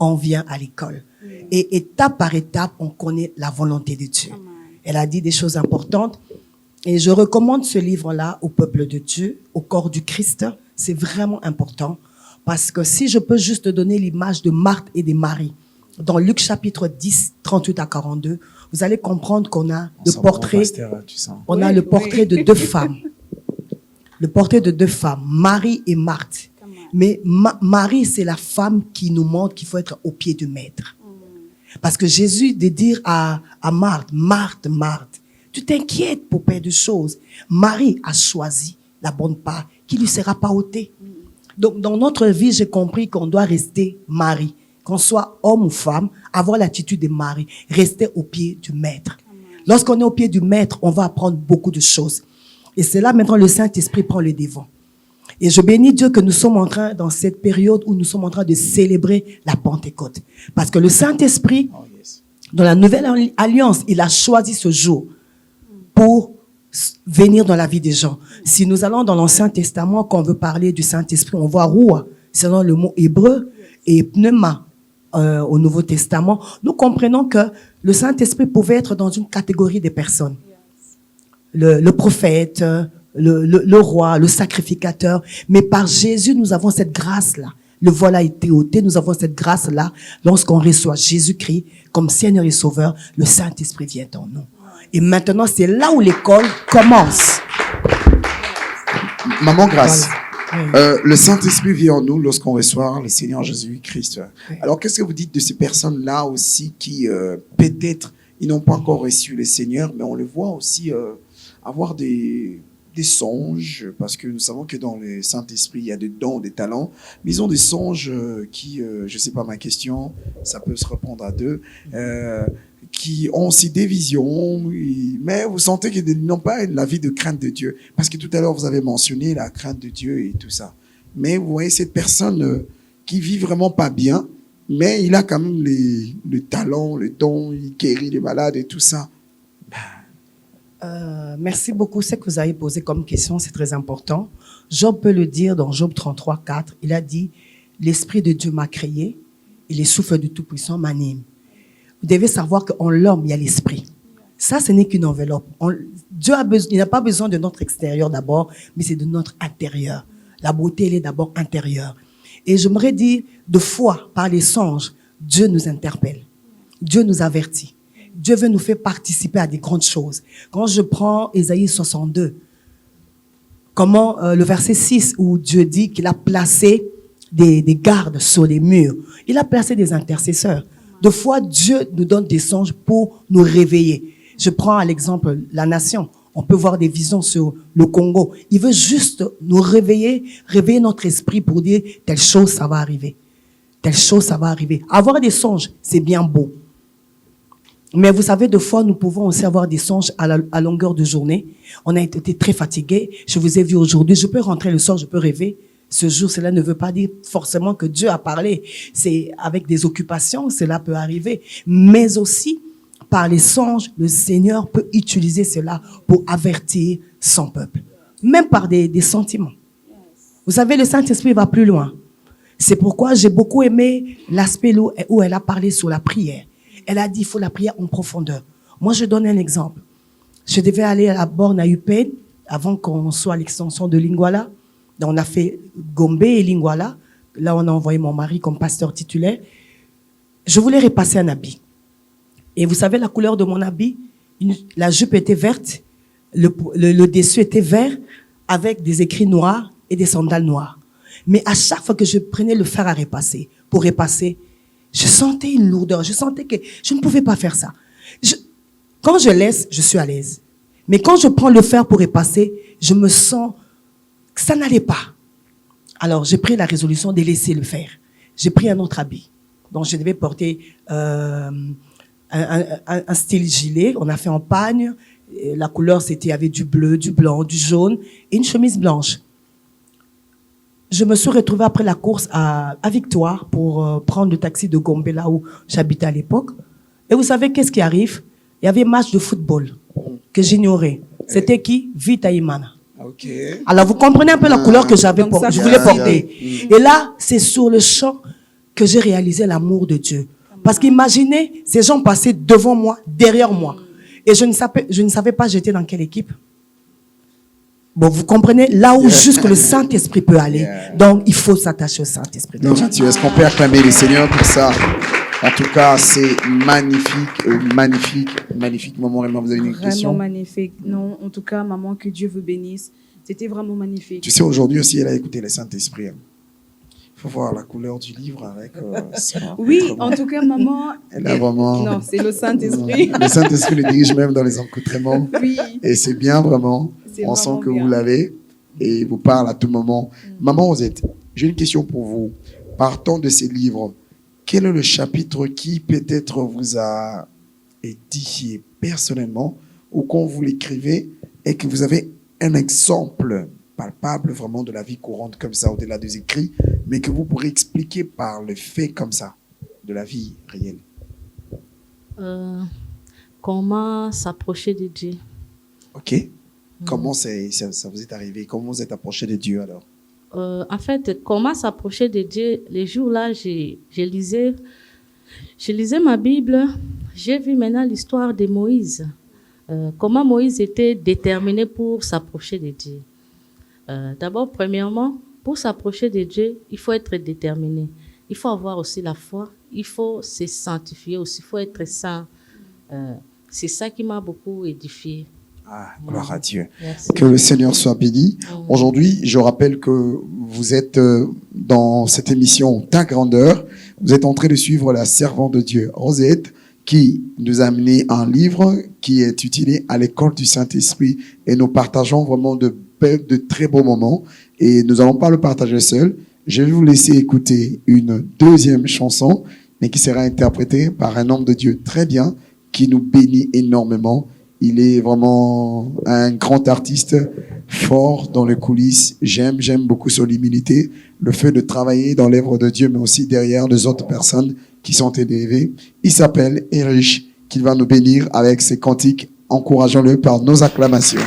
on vient à l'école. Et étape par étape, on connaît la volonté de Dieu. Elle a dit des choses importantes. Et je recommande ce livre-là au peuple de Dieu, au corps du Christ. C'est vraiment important. Parce que si je peux juste donner l'image de Marthe et de Marie, dans Luc chapitre 10, 38 à 42, vous allez comprendre qu'on a le portrait, le portrait de deux femmes. Le portrait de deux femmes, Marie et Marthe. Mais Marie, c'est la femme qui nous montre qu'il faut être au pied du maître. Parce que Jésus de dire à Marthe, Marthe, Marthe, tu t'inquiètes pour peu de choses. Marie a choisi la bonne part qui lui sera pas ôtée. Donc, dans notre vie, j'ai compris qu'on doit rester Marie. Qu'on soit homme ou femme, avoir l'attitude de Marie, rester au pied du maître. Lorsqu'on est au pied du maître, on va apprendre beaucoup de choses. Et c'est là maintenant le Saint-Esprit prend le devant. Et je bénis Dieu que nous sommes en train, dans cette période où nous sommes en train de célébrer la Pentecôte. Parce que le Saint-Esprit, dans la Nouvelle Alliance, il a choisi ce jour pour venir dans la vie des gens. Si nous allons dans l'Ancien Testament, quand on veut parler du Saint-Esprit, on voit Roua, c'est dans le mot hébreu, et Pneuma au Nouveau Testament. Nous comprenons que le Saint-Esprit pouvait être dans une catégorie de personnes. Le prophète, le roi, le sacrificateur. Mais par Jésus, nous avons cette grâce-là. Le voile a été ôté. Nous avons cette grâce-là. Lorsqu'on reçoit Jésus-Christ comme Seigneur et Sauveur, le Saint-Esprit vient en nous. Et maintenant, c'est là où l'école commence. Maman Grâce, le Saint-Esprit vient en nous lorsqu'on reçoit le Seigneur Jésus-Christ. Alors, qu'est-ce que vous dites de ces personnes-là aussi qui, peut-être, ils n'ont pas encore reçu le Seigneur, mais on les voit aussi avoir des songes, parce que nous savons que dans le Saint-Esprit, il y a des dons, des talents, mais ils ont des songes qui, je sais pas ma question, ça peut se répondre à deux, qui ont aussi des visions, mais vous sentez qu'ils n'ont pas la vie de crainte de Dieu. Parce que tout à l'heure, vous avez mentionné la crainte de Dieu et tout ça. Mais vous voyez cette personne qui vit vraiment pas bien, mais il a quand même le talent, le don, il guérit les malades et tout ça. Merci beaucoup. Ce que vous avez posé comme question, c'est très important. Job peut le dire dans Job 33, 4. Il a dit, l'Esprit de Dieu m'a créé et les souffles du Tout-Puissant m'animent. Vous devez savoir qu'en l'homme, il y a l'Esprit. Ça, ce n'est qu'une enveloppe. Dieu a besoin, il n'a pas besoin de notre extérieur d'abord, mais c'est de notre intérieur. La beauté, elle est d'abord intérieure. Et j'aimerais dire, de fois, par les songes, Dieu nous interpelle. Dieu nous avertit. Dieu veut nous faire participer à des grandes choses. Quand je prends Ésaïe 62, le verset 6 où Dieu dit qu'il a placé des gardes sur les murs. Il a placé des intercesseurs. De fois, Dieu nous donne des songes pour nous réveiller. Je prends à l'exemple la nation. On peut voir des visions sur le Congo. Il veut juste nous réveiller notre esprit pour dire telle chose, ça va arriver. Telle chose, ça va arriver. Avoir des songes, c'est bien beau. Mais vous savez, de fois, nous pouvons aussi avoir des songes à longueur de journée. On a été très fatigués. Je vous ai vu aujourd'hui. Je peux rentrer le soir, je peux rêver. Ce jour, cela ne veut pas dire forcément que Dieu a parlé. C'est avec des occupations, cela peut arriver. Mais aussi, par les songes, le Seigneur peut utiliser cela pour avertir son peuple. Même par des sentiments. Vous savez, le Saint-Esprit va plus loin. C'est pourquoi j'ai beaucoup aimé l'aspect où elle a parlé sur la prière. Elle a dit, il faut la prière en profondeur. Moi, je donne un exemple. Je devais aller à la borne à UPenn avant qu'on soit à l'extension de Lingwala. Donc, on a fait Gombe et Lingwala. Là, on a envoyé mon mari comme pasteur titulaire. Je voulais repasser un habit. Et vous savez, la couleur de mon habit, la jupe était verte, le dessus était vert, avec des écrits noirs et des sandales noires. Mais à chaque fois que je prenais le fer à repasser, pour repasser, je sentais une lourdeur. Je sentais que je ne pouvais pas faire ça. Quand je laisse, je suis à l'aise. Mais quand je prends le fer pour repasser, je me sens que ça n'allait pas. Alors, j'ai pris la résolution de laisser le fer. J'ai pris un autre habit. Donc, je devais porter un style gilet. On a fait en pagne. Et la couleur, il y avait du bleu, du blanc, du jaune et une chemise blanche. Je me suis retrouvée après la course à Victoire pour prendre le taxi de Gombe, là où j'habitais à l'époque. Et vous savez qu'est-ce qui arrive? Il y avait un match de football que j'ignorais. C'était qui? Vita Imana. Okay. Alors vous comprenez un peu la couleur que je voulais porter. Et là, c'est sur le champ que j'ai réalisé l'amour de Dieu. Parce qu'imaginez, ces gens passaient devant moi, derrière moi. Et je ne savais pas j'étais dans quelle équipe. Bon, vous comprenez, là où juste le Saint-Esprit peut aller. Donc, il faut s'attacher au Saint-Esprit. Donc, est-ce qu'on peut acclamer le Seigneur pour ça? En tout cas, c'est magnifique, magnifique moment. Vraiment, vous avez une question? Vraiment magnifique. Non, en tout cas, maman, que Dieu vous bénisse. C'était vraiment magnifique. Tu sais, aujourd'hui aussi, elle a écouté le Saint-Esprit. Il faut voir la couleur du livre avec ça. Oui, en tout cas, maman. Elle a vraiment. Non, c'est le Saint-Esprit. Le Saint-Esprit le dirige même dans les encoutrements. Oui. Et c'est bien, vraiment. On sent que vous l'avez et vous parle à tout moment. Maman Rosette, j'ai une question pour vous. Partant de ces livres, quel est le chapitre qui peut-être vous a édifié personnellement ou quand vous l'écrivez et que vous avez un exemple palpable vraiment de la vie courante comme ça au-delà des écrits, mais que vous pourrez expliquer par le fait comme ça de la vie réelle? Comment s'approcher de Dieu? Ok. Comment ça vous est arrivé? Comment vous êtes approché de Dieu alors? En fait, comment s'approcher de Dieu? Les jours-là, je lisais ma Bible. J'ai vu maintenant l'histoire de Moïse. Comment Moïse était déterminé pour s'approcher de Dieu. D'abord, premièrement, pour s'approcher de Dieu, il faut être déterminé. Il faut avoir aussi la foi. Il faut se sanctifier aussi. Il faut être saint. C'est ça qui m'a beaucoup édifié. Ah, gloire à Dieu. Merci. Que le Seigneur soit béni. Aujourd'hui, je rappelle que vous êtes dans cette émission Ta Grandeur. Vous êtes en train de suivre la servante de Dieu, Rosette, qui nous a amené un livre qui est utilisé à l'école du Saint-Esprit. Et nous partageons vraiment de très beaux moments. Et nous n'allons pas le partager seul. Je vais vous laisser écouter une deuxième chanson, mais qui sera interprétée par un homme de Dieu très bien, qui nous bénit énormément. Il est vraiment un grand artiste fort dans les coulisses. J'aime beaucoup son humilité, le fait de travailler dans l'œuvre de Dieu, mais aussi derrière les autres personnes qui sont élevées. Il s'appelle Erich, qui va nous bénir avec ses cantiques. Encourageons-le par nos acclamations.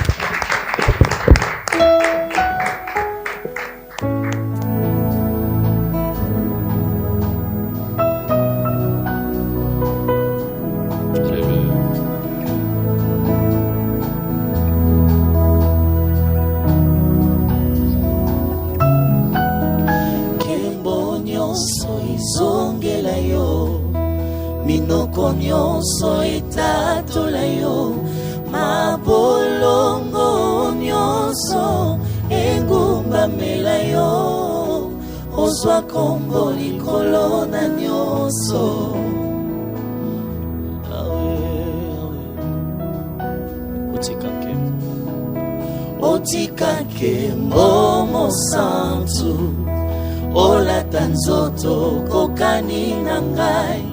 minoko nyonso etatola yo, mabolongo nyonso egumbamela yo, ozwa kombo likolo na nyonso. Otika nkembo mosantu, olata nzoto kokani na ngai,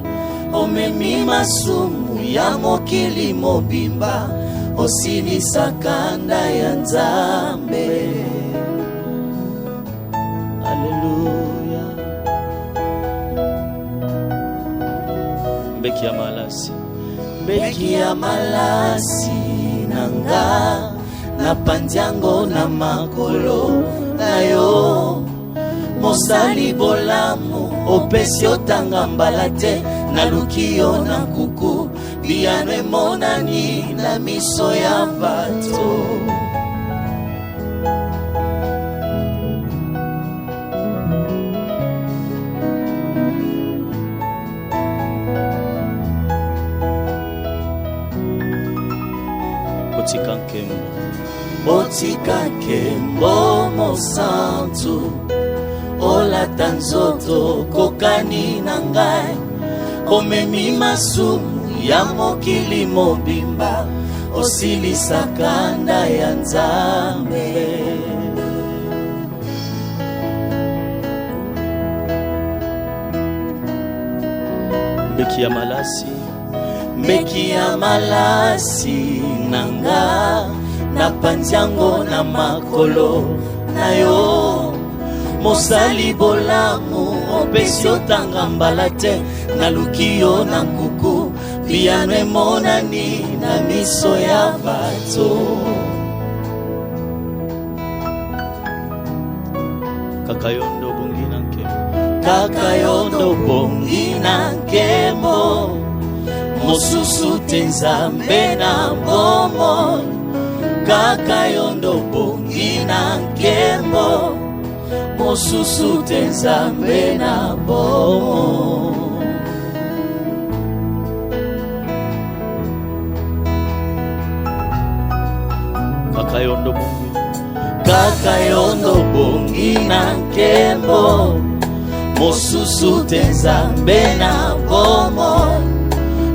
omemi masumu ya mokili mobimba, osilisa kanda ya Nzambe. Alleluya. Mbeki ya malasi, mbeki ya malasi nanga, na pandiango na makolo na yo, mosali bolamu opesi otanga mbala te, naluki yo na kuku biyano emonani na miso ya bato. Otika nkembo, otika nkembo mosantu, olata nzoto kokani na ngai, omemi masumu ya mokili mobimba, osilisa kanda ya Nzambe. Mbeki ya malasi, mbeki ya malasi nanga, na pandiango na makolo na yo, mosali bolamu opesi otanga mbala te, naluki yo na nkuku biyano emonani na miso ya bato. Kakayondo bongi na nkemo, kakayondo bongi na nkemo, mosusu te Nzambe na bomoi. Kakayondo bongi na nkemo, mosusu te Nzambe na bomoi. Kakayondo bongi, kakayondo bongi na nkembo, mosusu te Nzambe na bomoi.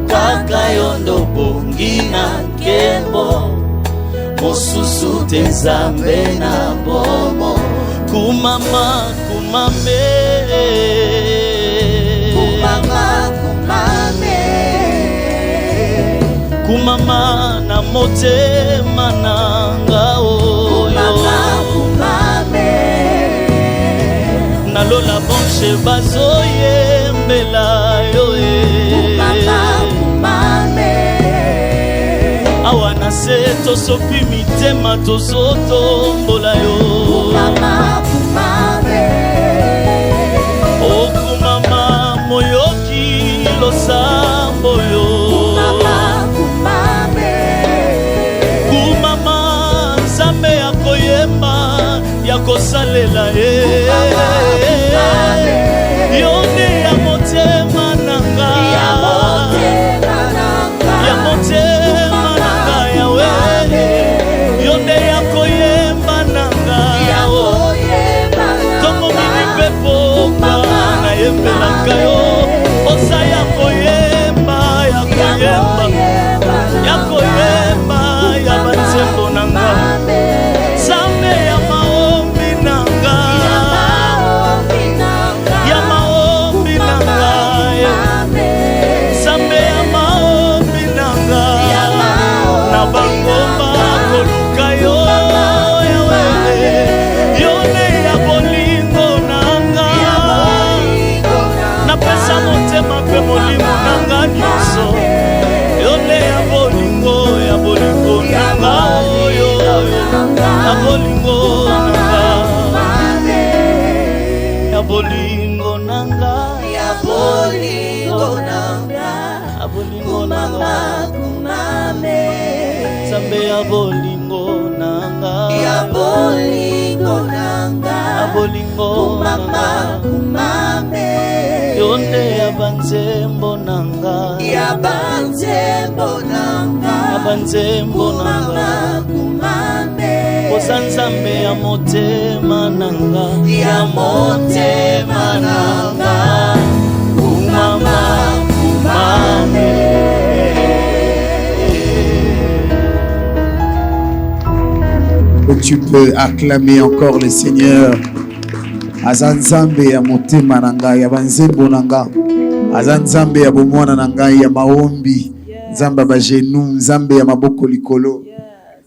Kakayondo bongi na nkembo, mosusu te Nzambe na bomoi. Kumama, kumame, kumama, kumame, kumama na motema nanga oyo. Kumama, kumame, nalola bonche bazoye mbela yoe. Kumama, kumame, awana se tosopi mitema tozoto mbola yo. Kumama, kumame, o kumama moyoki losambo yo. Kumama, kumame, kumama Nzambe yakoyemba yakosalela ye. Kumama, kumame, yonde ya motema nanga, ya motema nanga, ya motema nanga yawe, yonde yakoyemba nanga yakoyemba nanga, tomo mimi pepo na yembelaka yo, osa yakoyemba, yakoyemba, yakoyemba ya batsembo nanga, Nzambe ya maombi nanga, ya maombi nanga, ya maombi bolingo nanga ya bolingo nanga kumama kumame Nzambe ya bolingo nanga ya bolingo nanga kumama kumame yonde ya banzembo nanga ya banzembo nanga kumama kumame kosa Nzambe ya motema nanga ya motema nanga kumama kumame. Tu peux acclamer encore le Seigneur. Azanzambe ya motema nanga ya banzembo nanga. Azanzambe ya bomwana nanga ya maombi. Nzamba ba genou, nzambe ya maboko likolo.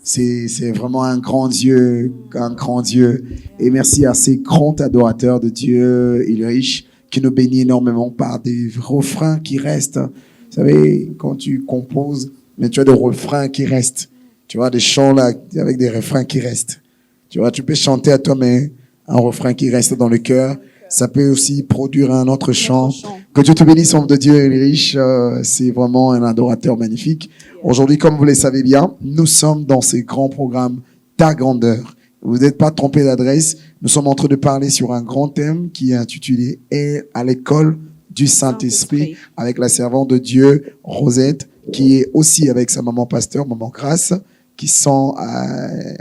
C'est vraiment un grand Dieu, un grand Dieu. Et merci à ces grands adorateurs de Dieu, il est riche, qui nous bénit énormément par des refrains qui restent. Vous savez, quand tu composes, mais tu as des refrains qui restent. Tu vois, des chants là, avec des refrains qui restent. Tu vois, tu peux chanter à toi, mais un refrain qui reste dans le cœur. Ça peut aussi produire un autre chant. Que Dieu te bénisse, homme de Dieu, il est riche. C'est vraiment un adorateur magnifique. Aujourd'hui, comme vous le savez bien, nous sommes dans ces grands programmes Ta Grandeur. Vous n'êtes pas trompé d'adresse. Nous sommes en train de parler sur un grand thème qui est intitulé « Et à l'école du Saint-Esprit » avec la servante de Dieu, Rosette, qui est aussi avec sa maman pasteur, maman Grâce, qui sont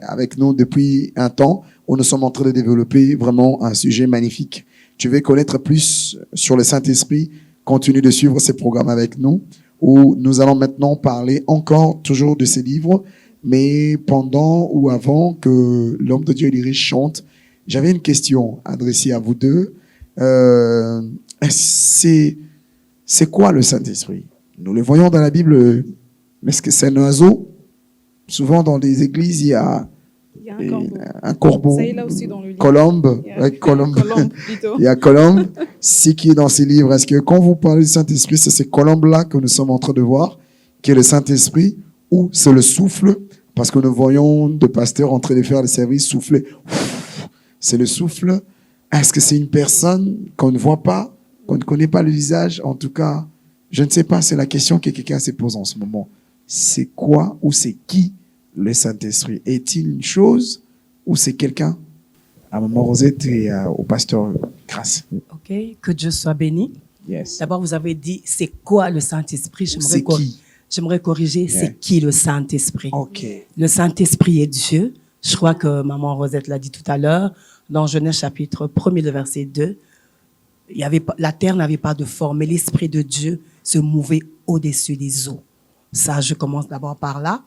avec nous depuis un temps où nous sommes en train de développer vraiment un sujet magnifique. Tu veux connaître plus sur le Saint-Esprit, continue de suivre ces programmes avec nous, où nous allons maintenant parler encore toujours de ces livres, mais pendant ou avant que l'homme de Dieu lyrique chante, j'avais une question adressée à vous deux. C'est quoi le Saint-Esprit? Nous le voyons dans la Bible, mais est-ce que c'est un oiseau? Souvent dans les églises, il y a un corbeau, Ça est là aussi dans le livre. colombe, colombe. Il y a colombe, c'est qui est dans ces livres. Est-ce que quand vous parlez du Saint-Esprit, c'est ces colombes-là que nous sommes en train de voir, qui est le Saint-Esprit, ou c'est le souffle? Parce que nous voyons de pasteurs en train de faire le service souffler. C'est le souffle. Est-ce que c'est une personne qu'on ne voit pas, qu'on ne connaît pas le visage? En tout cas, je ne sais pas, c'est la question que quelqu'un se pose en ce moment. C'est quoi ou c'est qui le Saint-Esprit? Est-il une chose ou c'est quelqu'un? À Maman Rosette et au pasteur Grâce. Ok, que Dieu soit béni. Yes. D'abord, vous avez dit, c'est quoi le Saint-Esprit? C'est qui? J'aimerais corriger, c'est qui le Saint-Esprit? Ok. Le Saint-Esprit est Dieu. Je crois que Maman Rosette l'a dit tout à l'heure. Dans Genèse chapitre 1er, le verset 2, la terre n'avait pas de forme, mais l'Esprit de Dieu se mouvait au-dessus des eaux. Ça, je commence d'abord par là.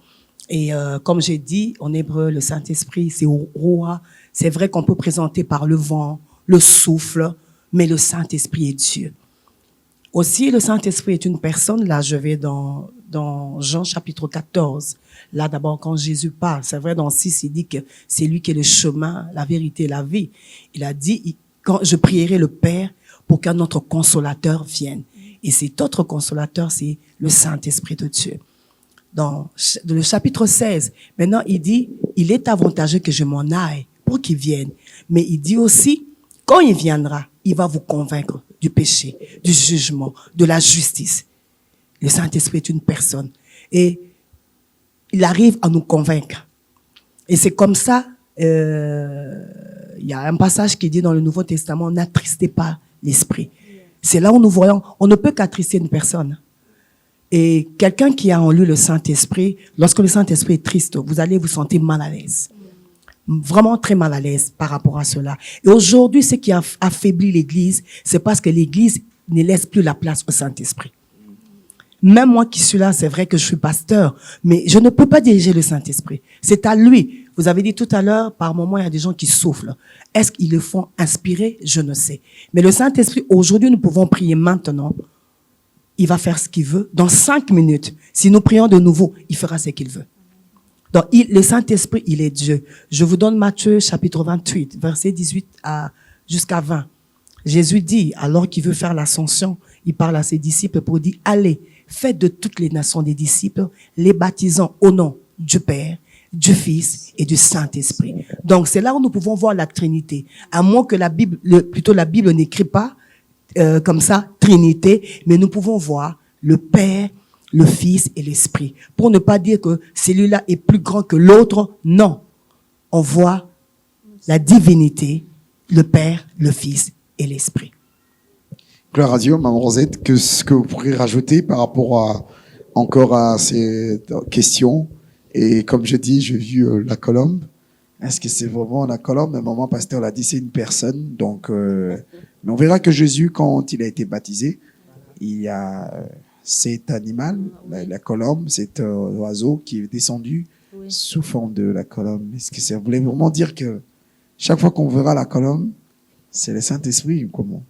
Et comme j'ai dit, en hébreu, le Saint-Esprit, c'est roi. C'est vrai qu'on peut présenter par le vent, le souffle, mais le Saint-Esprit est Dieu. Aussi, le Saint-Esprit est une personne. Là, je vais dans Jean chapitre 14. Là, d'abord, quand Jésus parle, c'est vrai, dans 6, il dit que c'est lui qui est le chemin, la vérité et la vie. Il a dit, quand je prierai le Père pour qu'un autre consolateur vienne. Et cet autre consolateur, c'est le Saint-Esprit de Dieu. Dans le chapitre 16, maintenant, il dit, il est avantageux que je m'en aille pour qu'il vienne. Mais il dit aussi, quand il viendra, il va vous convaincre du péché, du jugement, de la justice. Le Saint-Esprit est une personne. Et il arrive à nous convaincre. Et c'est comme ça, il y a un passage qui dit dans le Nouveau Testament, n'attristez pas l'Esprit. C'est là où nous voyons, on ne peut qu'attrister une personne. Et quelqu'un qui a en lui le Saint-Esprit, lorsque le Saint-Esprit est triste, vous allez vous sentir mal à l'aise. Vraiment très mal à l'aise par rapport à cela. Et aujourd'hui, ce qui a affaibli l'Église, c'est parce que l'Église ne laisse plus la place au Saint-Esprit. Même moi qui suis là, c'est vrai que je suis pasteur, mais je ne peux pas diriger le Saint-Esprit. C'est à lui. Vous avez dit tout à l'heure, par moments, il y a des gens qui soufflent. Est-ce qu'ils le font inspirer? Je ne sais. Mais le Saint-Esprit, aujourd'hui, nous pouvons prier maintenant. Il va faire ce qu'il veut. Dans 5 minutes, si nous prions de nouveau, il fera ce qu'il veut. Donc, le Saint-Esprit, il est Dieu. Je vous donne Matthieu, chapitre 28, verset 18 jusqu'à 20. Jésus dit, alors qu'il veut faire l'ascension, il parle à ses disciples pour dire, allez, faites de toutes les nations des disciples, les baptisant au nom du Père, du Fils et du Saint-Esprit. Donc, c'est là où nous pouvons voir la Trinité. À moins que la Bible n'écrit pas comme ça, Trinité, mais nous pouvons voir le Père, le Fils et l'Esprit. Pour ne pas dire que celui-là est plus grand que l'autre, non. On voit la divinité, le Père, le Fils et l'Esprit. Gloire à Dieu, Maman Rosette, ce que vous pourriez rajouter par rapport encore à ces questions? Et comme je dis, j'ai vu la colombe. Est-ce que c'est vraiment la colombe? Mais Maman Pasteur l'a dit, c'est une personne. Donc, mais on verra que Jésus, quand il a été baptisé, il y a cet animal, la colombe, cet oiseau qui est descendu sous forme de la colombe. Est-ce que ça voulait vraiment dire que chaque fois qu'on verra la colombe, c'est le Saint-Esprit ou comment?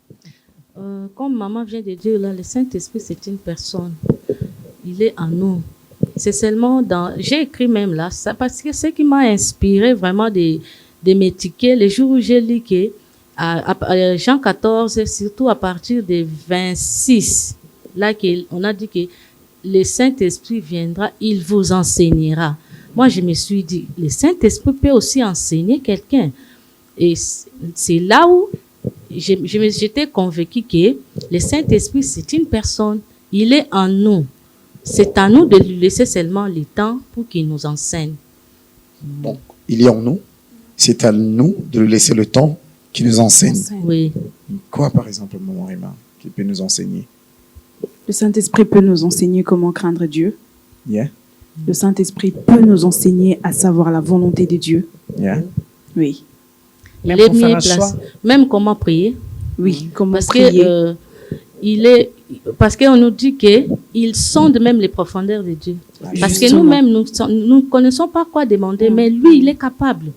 Comme maman vient de dire, là, le Saint-Esprit, c'est une personne. Il est en nous. C'est seulement dans... J'ai écrit même là, ça, parce que ce qui m'a inspiré vraiment de m'étiqueter, les jours où j'ai lu que à Jean 14, surtout à partir de 26, là on a dit que le Saint-Esprit viendra, il vous enseignera. Moi, je me suis dit, le Saint-Esprit peut aussi enseigner quelqu'un. Et c'est là où j'étais convaincue que le Saint-Esprit, c'est une personne. Il est en nous. C'est à nous de lui laisser seulement le temps pour qu'il nous enseigne. Donc, il est en nous. C'est à nous de lui laisser le temps qu'il nous enseigne. Oui. Quoi, par exemple, Maman Rima, qui peut nous enseigner? Le Saint-Esprit peut nous enseigner comment craindre Dieu. Yeah. Le Saint-Esprit peut nous enseigner à savoir la volonté de Dieu. Yeah. Oui. Même Il est pour faire mieux un placé. choix. Même comment prier. Oui, comment Parce prier. que parce qu'on nous dit que il sonde même les profondeurs de Dieu. Parce que Justement. nous-mêmes, nous ne connaissons pas quoi demander, mais lui, il est capable.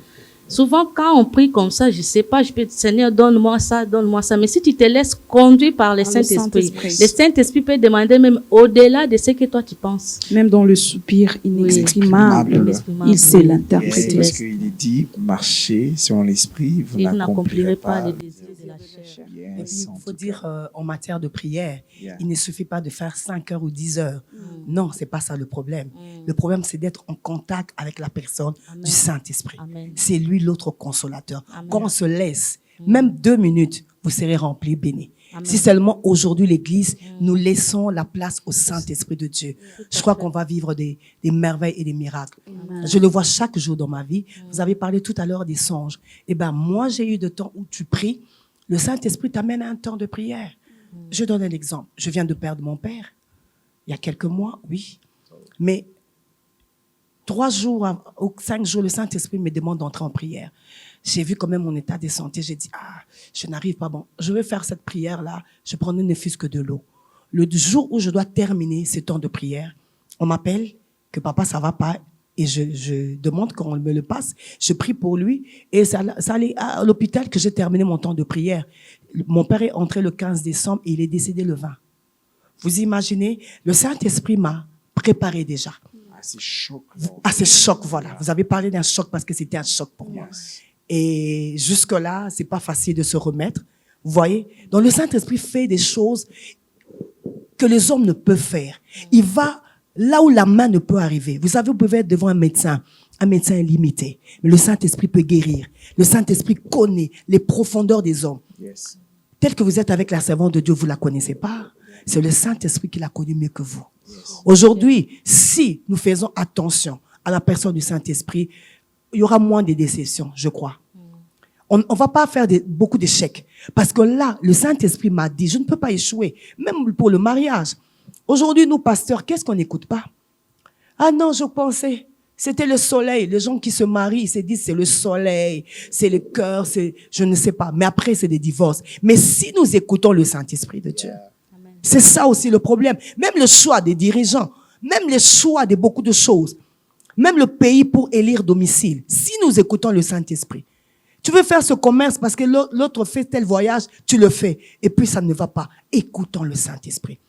Souvent, quand on prie comme ça, je sais pas, je peux dire, Seigneur, donne-moi ça, donne-moi ça. Mais si tu te laisses conduire par le Par le Saint-Esprit, Saint-Esprit. le Saint-Esprit peut demander même au-delà de ce que toi tu penses. Même dans le soupir inexprimable, Inexprimable. il sait Yes, l'interpréter. parce qu'il est dit, marchez selon l'esprit, vous Et vous n'accomplirez pas les désirs de la chair. Et puis, Yes, il en faut tout dire, en matière de prière, Yeah. il ne suffit pas de faire 5 heures ou 10 heures. Non, c'est pas ça le problème. Le problème, c'est d'être en contact avec la personne Amen. du Saint-Esprit. Amen. C'est lui l'autre consolateur. Amen. Quand on se laisse, même 2 minutes, vous serez remplis, bénis. Amen. Si seulement aujourd'hui, l'Église, nous laissons la place au Saint-Esprit de Dieu, je crois qu'on va vivre des merveilles et des miracles. Je le vois chaque jour dans ma vie. Vous avez parlé tout à l'heure des songes. Eh ben, moi, j'ai eu de temps où tu pries. Le Saint-Esprit t'amène à un temps de prière. Je donne un exemple. Je viens de perdre mon père. Il y a quelques mois, oui. Mais 3 jours ou 5 jours, le Saint-Esprit me demande d'entrer en prière. J'ai vu quand même mon état de santé. J'ai dit, je n'arrive pas. Bon, je vais faire cette prière-là. Je prenais ne fût-ce que de l'eau. Le jour où je dois terminer ce temps de prière, on m'appelle que papa, ça va pas. Et je demande qu'on me le passe. Je prie pour lui. Et ça allait à l'hôpital que j'ai terminé mon temps de prière. Mon père est entré le 15 décembre et il est décédé le 20. Vous imaginez, le Saint-Esprit m'a préparé déjà. c'est choc. C'est choc, voilà. Vous avez parlé d'un choc parce que c'était un choc pour moi. Yes. Et jusque-là, c'est pas facile de se remettre. Vous voyez? Donc le Saint-Esprit fait des choses que les hommes ne peuvent faire. Il va là où la main ne peut arriver. Vous savez, vous pouvez être devant un médecin limité, mais le Saint-Esprit peut guérir. Le Saint-Esprit connaît les profondeurs des hommes. Yes. Tel que vous êtes avec la servante de Dieu, vous la connaissez pas. C'est le Saint-Esprit qui la connaît mieux que vous. Aujourd'hui, si nous faisons attention à la personne du Saint-Esprit, il y aura moins de déceptions, je crois. On ne va pas faire beaucoup d'échecs. Parce que là, le Saint-Esprit m'a dit, je ne peux pas échouer. Même pour le mariage. Aujourd'hui, nous, pasteurs, qu'est-ce qu'on n'écoute pas? Ah non, je pensais, c'était le soleil. Les gens qui se marient, ils se disent, c'est le soleil, c'est le cœur, c'est, je ne sais pas. Mais après, c'est des divorces. Mais si nous écoutons le Saint-Esprit de Dieu, c'est ça aussi le problème. Même le choix des dirigeants, même les choix de beaucoup de choses, même le pays pour élire domicile. Si nous écoutons le Saint-Esprit, tu veux faire ce commerce parce que l'autre fait tel voyage, tu le fais. Et puis ça ne va pas. Écoutons le Saint-Esprit.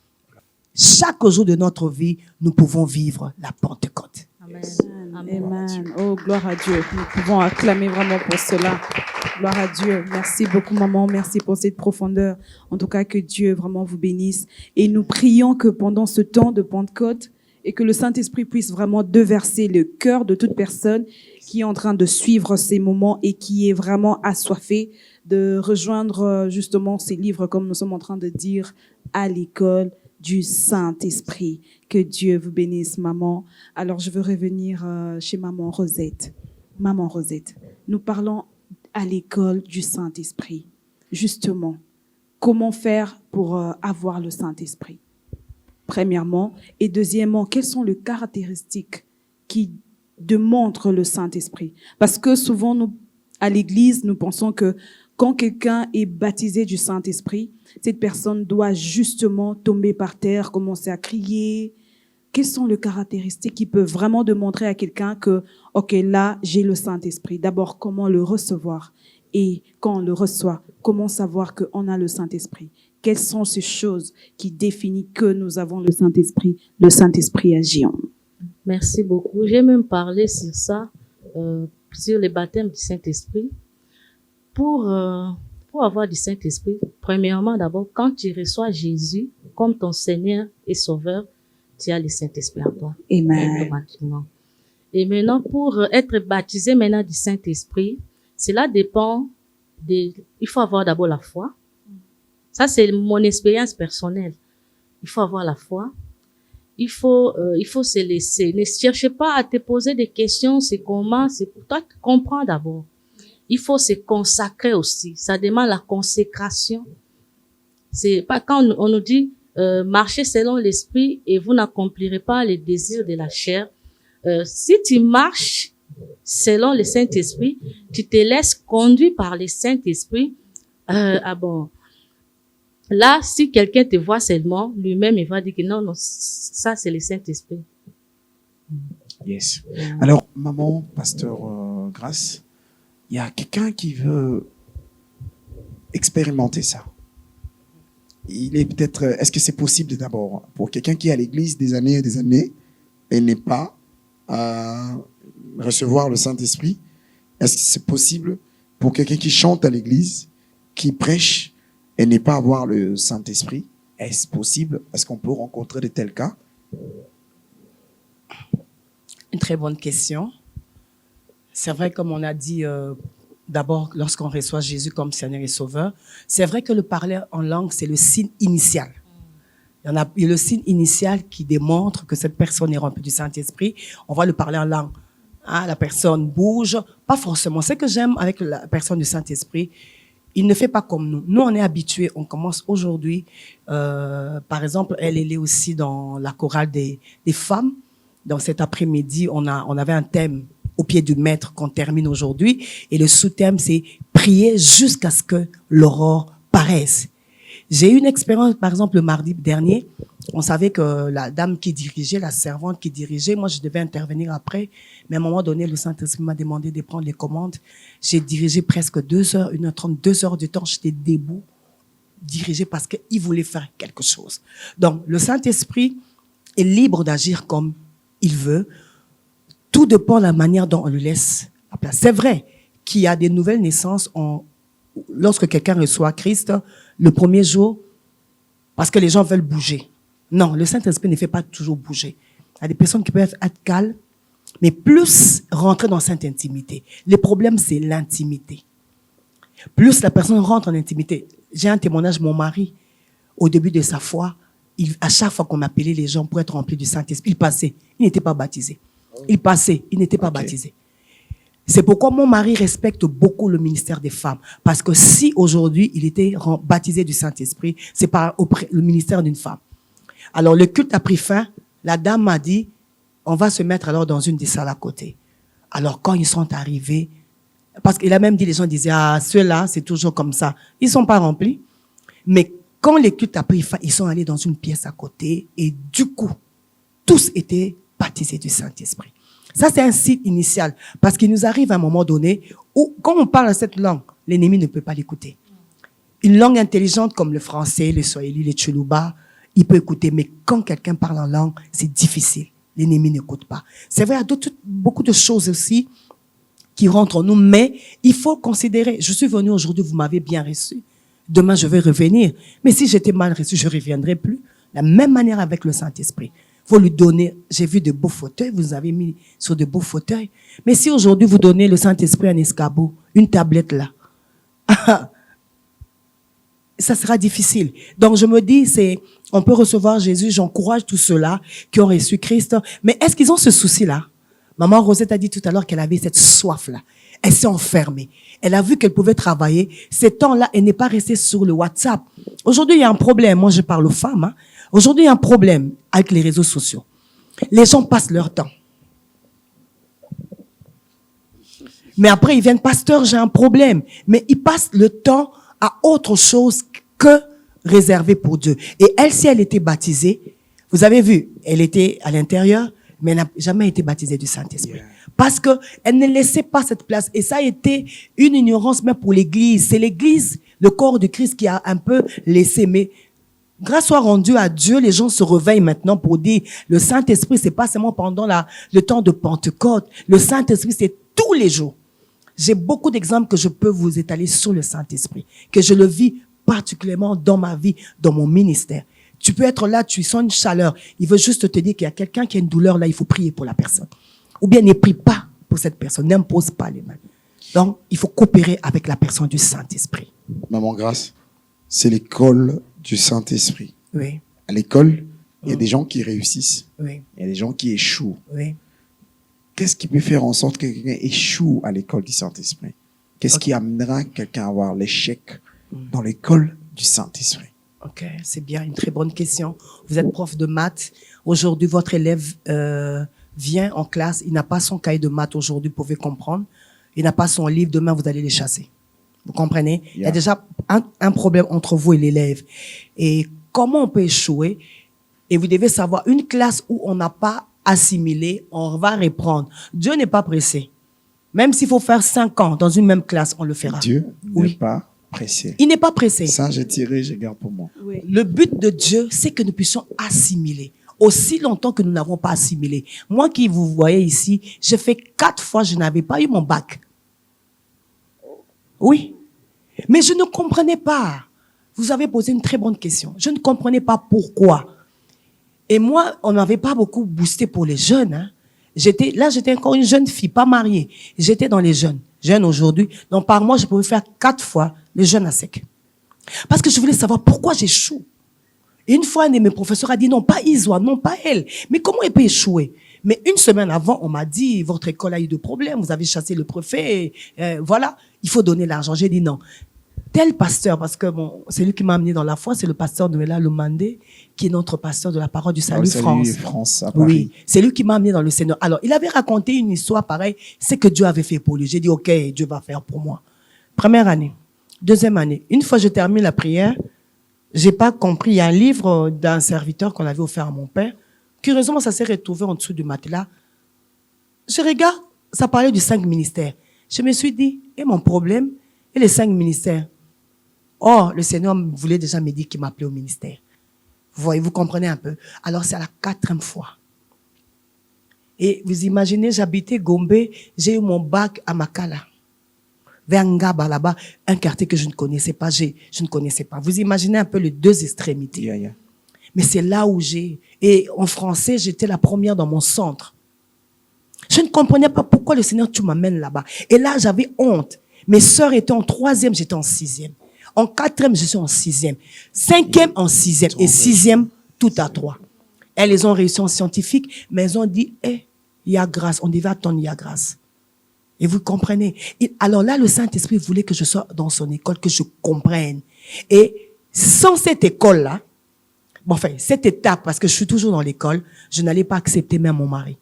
Chaque jour de notre vie, nous pouvons vivre la Pentecôte. Amen. Amen. Oh, gloire à Dieu. Nous pouvons acclamer vraiment pour cela. Gloire à Dieu. Merci beaucoup, maman. Merci pour cette profondeur. En tout cas, que Dieu vraiment vous bénisse. Et nous prions que pendant ce temps de Pentecôte, et que le Saint-Esprit puisse vraiment déverser le cœur de toute personne qui est en train de suivre ces moments et qui est vraiment assoiffé de rejoindre justement ces livres, comme nous sommes en train de dire, à l'école du Saint-Esprit. Que Dieu vous bénisse, maman. Alors, je veux revenir chez maman Rosette. Maman Rosette, nous parlons à l'école du Saint-Esprit. Justement, comment faire pour avoir le Saint-Esprit? Premièrement. Et deuxièmement, quelles sont les caractéristiques qui démontrent le Saint-Esprit? Parce que souvent, nous, à l'église, nous pensons que quand quelqu'un est baptisé du Saint-Esprit, cette personne doit justement tomber par terre, commencer à crier. Quelles sont les caractéristiques qui peuvent vraiment démontrer à quelqu'un que, OK, là, j'ai le Saint-Esprit? D'abord, comment le recevoir? Et quand on le reçoit, comment savoir qu'on a le Saint-Esprit? Quelles sont ces choses qui définissent que nous avons le Saint-Esprit agit en nous? Merci beaucoup. J'ai même parlé sur ça, sur les baptêmes du Saint-Esprit. Pour avoir du Saint-Esprit, premièrement, d'abord, quand tu reçois Jésus comme ton Seigneur et Sauveur, tu as le Saint-Esprit en toi. Amen. Automatiquement. Et maintenant, pour être baptisé maintenant du Saint-Esprit, cela dépend il faut avoir d'abord la foi. Ça, c'est mon expérience personnelle. Il faut avoir la foi. Il faut se laisser. Ne cherche pas à te poser des questions, c'est comment, c'est pour toi qui comprends d'abord. Il faut se consacrer aussi. Ça demande la consécration. C'est pas quand on nous dit marchez selon l'esprit et vous n'accomplirez pas les désirs de la chair. Si tu marches selon le Saint-Esprit, tu te laisses conduire par le Saint-Esprit. Là, si quelqu'un te voit seulement, lui-même, il va dire que non, ça, c'est le Saint-Esprit. Yes. Alors, maman, pasteur Grace, il y a quelqu'un qui veut expérimenter ça. Il est peut-être, est-ce que c'est possible d'abord pour quelqu'un qui est à l'église des années et des années et n'est pas à recevoir le Saint-Esprit? Est-ce que c'est possible pour quelqu'un qui chante à l'église, qui prêche et n'est pas avoir le Saint-Esprit? Est-ce possible? Est-ce qu'on peut rencontrer de tels cas? Une très bonne question. C'est vrai, comme on a dit d'abord, lorsqu'on reçoit Jésus comme Seigneur et Sauveur, c'est vrai que le parler en langue, c'est le signe initial. Il y a le signe initial qui démontre que cette personne est remplie du Saint-Esprit. On va le parler en langue. Hein, la personne bouge, pas forcément. Ce que j'aime avec la personne du Saint-Esprit, il ne fait pas comme nous. Nous, on est habitués. On commence aujourd'hui. Par exemple, elle est aussi dans la chorale des femmes. Dans cet après-midi, on avait un thème au pied du maître qu'on termine aujourd'hui. Et le sous-thème, c'est prier jusqu'à ce que l'aurore paraisse. J'ai eu une expérience, par exemple, le mardi dernier. On savait que la dame qui dirigeait, la servante qui dirigeait, moi, je devais intervenir après. Mais à un moment donné, le Saint-Esprit m'a demandé de prendre les commandes. J'ai dirigé presque 2 heures, 1h30, 2 heures de temps. J'étais debout, dirigé parce qu'il voulait faire quelque chose. Donc, le Saint-Esprit est libre d'agir comme il veut. Tout dépend de la manière dont on lui laisse la place. C'est vrai qu'il y a des nouvelles naissances. Lorsque quelqu'un reçoit Christ, le premier jour, parce que les gens veulent bouger. Non, le Saint-Esprit ne fait pas toujours bouger. Il y a des personnes qui peuvent être calmes, mais plus rentrer dans cette intimité. Le problème, c'est l'intimité. Plus la personne rentre en intimité. J'ai un témoignage, mon mari, au début de sa foi, à chaque fois qu'on appelait les gens pour être remplis du Saint-Esprit, il passait. Il n'était pas baptisé. Il passait. Il n'était pas baptisé. C'est pourquoi mon mari respecte beaucoup le ministère des femmes. Parce que si aujourd'hui, il était baptisé du Saint-Esprit, c'est par le ministère d'une femme. Alors, le culte a pris fin. La dame m'a dit, on va se mettre alors dans une des salles à côté. Alors, quand ils sont arrivés, parce qu'il a même dit, les gens disaient, ah, ceux-là, c'est toujours comme ça. Ils sont pas remplis. Mais quand le culte a pris fin, ils sont allés dans une pièce à côté et du coup, tous étaient baptisés du Saint-Esprit. Ça, c'est un signe initial. Parce qu'il nous arrive à un moment donné où, quand on parle cette langue, l'ennemi ne peut pas l'écouter. Une langue intelligente comme le français, le swahili, le tchoulouba, il peut écouter. Mais quand quelqu'un parle en langue, c'est difficile. L'ennemi n'écoute pas. C'est vrai, il y a beaucoup de choses aussi qui rentrent en nous. Mais il faut considérer, je suis venu aujourd'hui, vous m'avez bien reçu. Demain, je vais revenir. Mais si j'étais mal reçu, je ne reviendrai plus. La même manière avec le Saint-Esprit. faut lui donner. J'ai vu de beaux fauteuils, vous avez mis sur de beaux fauteuils. Mais si aujourd'hui vous donnez le Saint-Esprit un escabeau, une tablette là, ça sera difficile. Donc je me dis, on peut recevoir Jésus, j'encourage tous ceux-là qui ont reçu Christ. Mais est-ce qu'ils ont ce souci-là? Maman Rosette a dit tout à l'heure qu'elle avait cette soif-là. Elle s'est enfermée. Elle a vu qu'elle pouvait travailler. Ces temps-là, elle n'est pas restée sur le WhatsApp. Aujourd'hui, il y a un problème. Moi, je parle aux femmes. Hein. Aujourd'hui, il y a un problème avec les réseaux sociaux. Les gens passent leur temps. Mais après, ils viennent, pasteur, j'ai un problème. Mais ils passent le temps à autre chose que réservé pour Dieu. Et elle, si elle était baptisée, vous avez vu, elle était à l'intérieur, mais elle n'a jamais été baptisée du Saint-Esprit. Yeah. Parce que elle ne laissait pas cette place. Et ça a été une ignorance même pour l'Église. C'est l'Église, le corps de Christ qui a un peu laissé. Mais grâce soit rendue à Dieu, les gens se réveillent maintenant pour dire, le Saint-Esprit, c'est pas seulement pendant le temps de Pentecôte. Le Saint-Esprit, c'est tous les jours. J'ai beaucoup d'exemples que je peux vous étaler sur le Saint-Esprit, que je le vis particulièrement dans ma vie, dans mon ministère. Tu peux être là, tu sens une chaleur. Il veut juste te dire qu'il y a quelqu'un qui a une douleur là, il faut prier pour la personne. Ou bien ne prie pas pour cette personne, n'impose pas les mains. Donc, il faut coopérer avec la personne du Saint-Esprit. Maman Grâce, c'est l'école du Saint-Esprit. Oui. À l'école, il y a des gens qui réussissent. Oui. Il y a des gens qui échouent. Oui. Qu'est-ce qui peut faire en sorte que quelqu'un échoue à l'école du Saint-Esprit? Qu'est-ce qui amènera quelqu'un à avoir l'échec dans l'école du Saint-Esprit? Ok, c'est bien, une très bonne question. Vous êtes prof de maths. Aujourd'hui, votre élève vient en classe, il n'a pas son cahier de maths aujourd'hui, vous pouvez comprendre. Il n'a pas son livre, demain vous allez les chasser. Vous comprenez? Yeah. Il y a déjà un problème entre vous et l'élève. Et comment on peut échouer? Et vous devez savoir, une classe où on n'a pas assimilé, on va reprendre. Dieu n'est pas pressé. Même s'il faut faire 5 ans dans une même classe, on le fera. Dieu n'est pas pressé. Il n'est pas pressé. Ça, j'ai tiré, je garde pour moi. Oui. Le but de Dieu, c'est que nous puissions assimiler. Aussi longtemps que nous n'avons pas assimilé. Moi qui vous voyez ici, j'ai fait 4 fois, je n'avais pas eu mon bac. Oui. Mais je ne comprenais pas. Vous avez posé une très bonne question. Je ne comprenais pas pourquoi. Et moi, on n'avait pas beaucoup boosté pour les jeunes. Hein. J'étais encore une jeune fille, pas mariée. J'étais dans les jeunes. Jeunes aujourd'hui. Donc, par mois, je pouvais faire 4 fois les jeunes à sec. Parce que je voulais savoir pourquoi j'échoue. Et une fois, un de mes professeurs a dit, non, pas Isoa, non, pas elle. Mais comment elle peut échouer? Mais une semaine avant, on m'a dit, votre école a eu de problèmes, vous avez chassé le préfet, voilà, il faut donner l'argent. J'ai dit non. Tel pasteur, parce que bon, c'est lui qui m'a amené dans la foi, c'est le pasteur Noëlla Lomandé, qui est notre pasteur de la parole du Salut France. À Paris. Oui, c'est lui qui m'a amené dans le Seigneur. Alors, il avait raconté une histoire pareille, c'est que Dieu avait fait pour lui. J'ai dit, ok, Dieu va faire pour moi. Première année. Deuxième année. Une fois que je termine la prière, j'ai pas compris. Il y a un livre d'un serviteur qu'on avait offert à mon père. Curieusement, ça s'est retrouvé en dessous du matelas. Je regarde, ça parlait du 5 ministères. Je me suis dit, et mon problème, et les 5 ministères? Oh, le Seigneur voulait déjà me dire qu'il m'appelait au ministère. Vous voyez, vous comprenez un peu. Alors, c'est à la 4e fois. Et vous imaginez, j'habitais Gombe, j'ai eu mon bac à Makala. Vers Ngaba, là-bas, un quartier que je ne connaissais pas, je ne connaissais pas. Vous imaginez un peu les 2 extrémités. Yeah. Mais c'est là où et en français, j'étais la première dans mon centre. Je ne comprenais pas pourquoi le Seigneur, tu m'amènes là-bas. Et là, j'avais honte. Mes sœurs étaient en 3e, j'étais en 6e. En 4e, je suis en 6e. 5e, en 6e. Et 6e, tout à 3. Elles ont réussi en scientifique, mais elles ont dit, il y a grâce. On devait attendre, il y a grâce. Et vous comprenez. Et alors là, le Saint-Esprit voulait que je sois dans son école, que je comprenne. Et sans cette école-là, bon, enfin, cette étape, parce que je suis toujours dans l'école, je n'allais pas accepter même mon mari.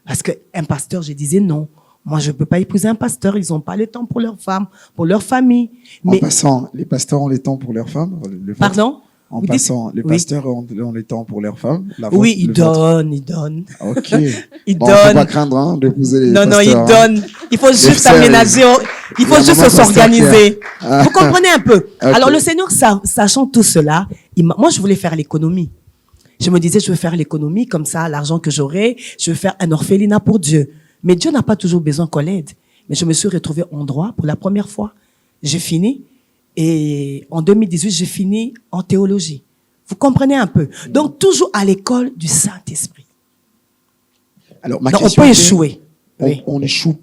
Parce qu'un pasteur, je disais non. Moi, je ne peux pas épouser un pasteur. Ils n'ont pas le temps pour leurs femmes, pour leur famille. Mais en passant, les pasteurs ont le temps pour leurs femmes. Pardon? En passant, les pasteurs ont le temps pour leurs femmes. Oui, ils donnent. Ok. Ils bon, donnent. On ne peut pas craindre hein, d'épouser les pasteurs. Non, ils donnent. Il faut juste aménager. Il faut juste s'organiser. Vous comprenez un peu? Okay. Alors, le Seigneur, sachant tout cela, moi, je voulais faire l'économie. Je me disais, je veux faire l'économie, comme ça, l'argent que j'aurai, je veux faire un orphelinat pour Dieu. Mais Dieu n'a pas toujours besoin qu'on l'aide. Mais je me suis retrouvée en droit pour la première fois. J'ai fini. Et en 2018, j'ai fini en théologie. Vous comprenez un peu? Donc, toujours à l'école du Saint-Esprit. Alors, ma Donc, on question peut était, échouer. Oui, on échoue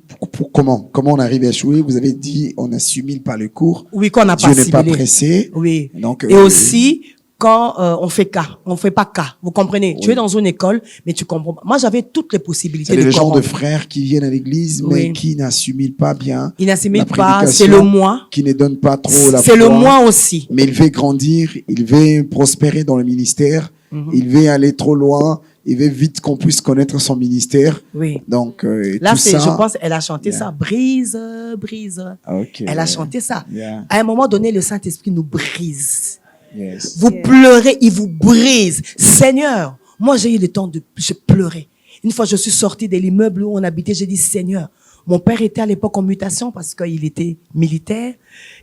comment? Comment on arrive à échouer? Vous avez dit, on a su 1000 par le cours. oui qu'on n'a Dieu pas n'est pas ciblé. pressé. Oui. Donc, Et aussi, quand on fait cas, on fait pas cas. Vous comprenez? Tu es dans une école, mais tu comprends pas. Moi, j'avais toutes les possibilités c'est de le genre de corrompre. frères qui viennent à l'église, Oui. mais qui n'assimilent pas bien. Ils n'assimilent la pas, c'est prédication, le moi. qui ne donnent pas trop la C'est le foi. moi aussi. Mais il veut grandir, il veut prospérer dans le ministère, il veut aller trop loin, il veut vite qu'on puisse connaître son ministère. Oui. Donc, Là, tout ça. je pense, elle a chanté Yeah. ça. Brise, brise. Ok. Elle a chanté ça. Yeah. À un moment donné, le Saint-Esprit nous brise. Yes. Vous pleurez, il vous brise. Seigneur, moi j'ai eu le temps de je pleurais. Une fois, je suis sortie de l'immeuble où on habitait, j'ai dit, Seigneur, mon père était à l'époque en mutation parce qu'il était militaire,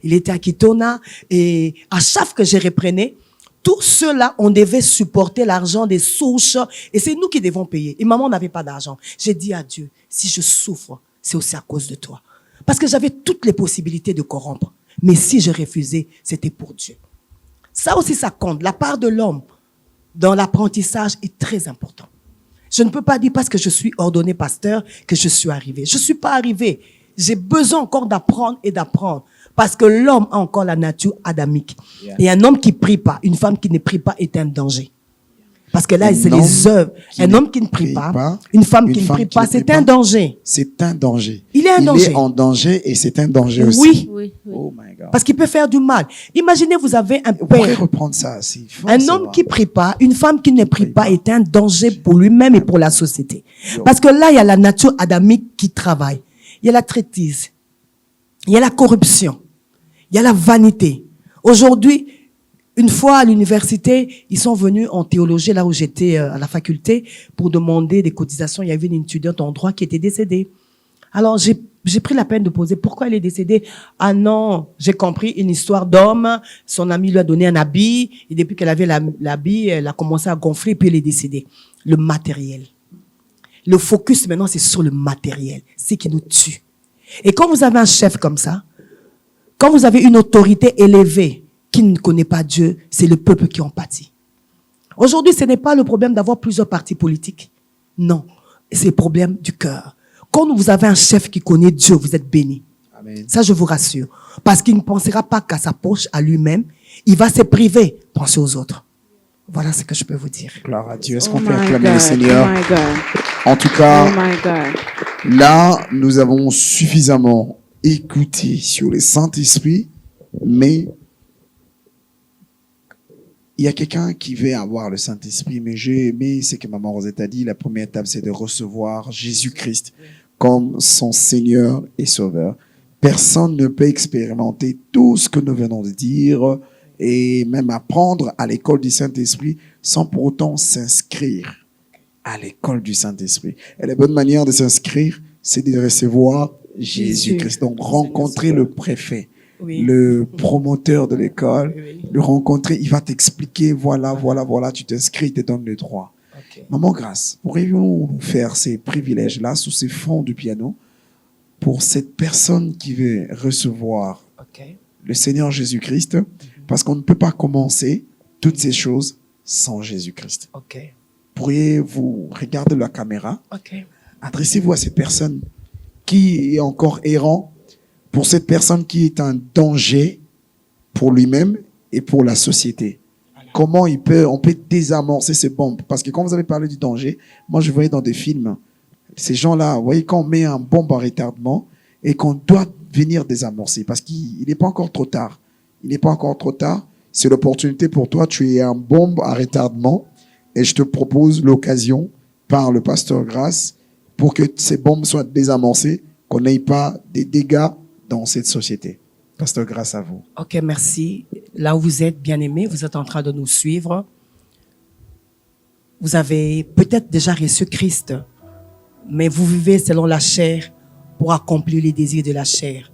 il était à Kitona, et à chaque fois que je reprenais, tout cela, on devait supporter l'argent des souches, et c'est nous qui devons payer. Et maman n'avait pas d'argent. J'ai dit à Dieu, si je souffre, c'est aussi à cause de toi. Parce que j'avais toutes les possibilités de corrompre. Mais si je refusais, c'était pour Dieu. Ça aussi, ça compte. La part de l'homme dans l'apprentissage est très important. Je ne peux pas dire parce que je suis ordonné pasteur que je suis arrivé. Je ne suis pas arrivé. J'ai besoin encore d'apprendre et d'apprendre. Parce que l'homme a encore la nature adamique. Yeah. Et un homme qui ne prie pas, une femme qui ne prie pas est un danger. Parce que là, Un c'est homme les œuvres. qui Un ne homme qui ne prie prie pas, pas, une femme une qui ne femme prie qui pas, ne prie c'est un pas. danger. C'est un danger. Il est un danger. Il est en danger et c'est un danger aussi. Oui, Oui, oui. Oh my God. parce qu'il peut faire du mal. Imaginez, vous avez un Vous pourrez père. reprendre ça. C'est fort, Un ça homme va. qui prie pas, une femme qui ne prie pas est un danger pour lui-même et pour la société. Parce que là, il y a la nature adamique qui travaille. Il y a la traîtrise. Il y a la corruption. Il y a la vanité. Aujourd'hui, une fois à l'université, ils sont venus en théologie, là où j'étais à la faculté, pour demander des cotisations. Il y avait une étudiante en droit qui était décédée. Alors, j'ai pris la peine de poser pourquoi elle est décédée. Ah non, j'ai compris une histoire d'homme. Son ami lui a donné un habit. Et depuis qu'elle avait l'habit, elle a commencé à gonfler, puis elle est décédée. Le matériel. Le focus maintenant, c'est sur le matériel. C'est qui nous tue. Et quand vous avez un chef comme ça, quand vous avez une autorité élevée qui ne connaît pas Dieu, c'est le peuple qui en pâtit. Aujourd'hui, ce n'est pas le problème d'avoir plusieurs partis politiques. Non, c'est le problème du cœur. Quand vous avez un chef qui connaît Dieu, vous êtes béni. Amen. Ça, je vous rassure. Parce qu'il ne pensera pas qu'à sa poche, à lui-même. Il va se priver, penser aux autres. Voilà ce que je peux vous dire. Gloire à Dieu. Est-ce Oh qu'on peut my acclamer le God, Seigneur? oh my God, En tout oh cas, my God. là, nous avons suffisamment écouté sur le Saint-Esprit, mais il y a quelqu'un qui veut avoir le Saint-Esprit, mais j'ai aimé ce que Maman Rosette a dit. La première étape, c'est de recevoir Jésus-Christ comme son Seigneur et Sauveur. Personne ne peut expérimenter tout ce que nous venons de dire et même apprendre à l'école du Saint-Esprit sans pour autant s'inscrire à l'école du Saint-Esprit. Et la bonne manière de s'inscrire, c'est de recevoir Jésus-Christ. Donc, rencontrer le préfet, Oui. le promoteur de l'école, Oui. le rencontrer, il va t'expliquer, voilà, tu t'inscris, il te donne le droit. Ok. Maman Grâce, pourrions nous faire ces privilèges-là sous ces fonds du piano pour cette personne qui veut recevoir Ok. le Seigneur Jésus-Christ, parce qu'on ne peut pas commencer toutes ces choses sans Jésus-Christ. Ok. Pourriez-vous regarder la caméra, Ok. adressez-vous à cette personne qui est encore errant, pour cette personne qui est un danger pour lui-même et pour la société. Comment on peut désamorcer ces bombes? Parce que quand vous avez parlé du danger, moi je voyais dans des films, ces gens-là, vous voyez, quand on met un bombe à retardement et qu'on doit venir désamorcer, parce qu'il n'est pas encore trop tard. Il n'est pas encore trop tard. C'est l'opportunité pour toi, tu es un bombe à retardement et je te propose l'occasion par le pasteur Grâce pour que ces bombes soient désamorcées, qu'on n'ait pas des dégâts dans cette société. Pasteur Grâce, à vous. Ok, merci. Là où vous êtes, bien aimés, vous êtes en train de nous suivre. Vous avez peut-être déjà reçu Christ, mais vous vivez selon la chair pour accomplir les désirs de la chair.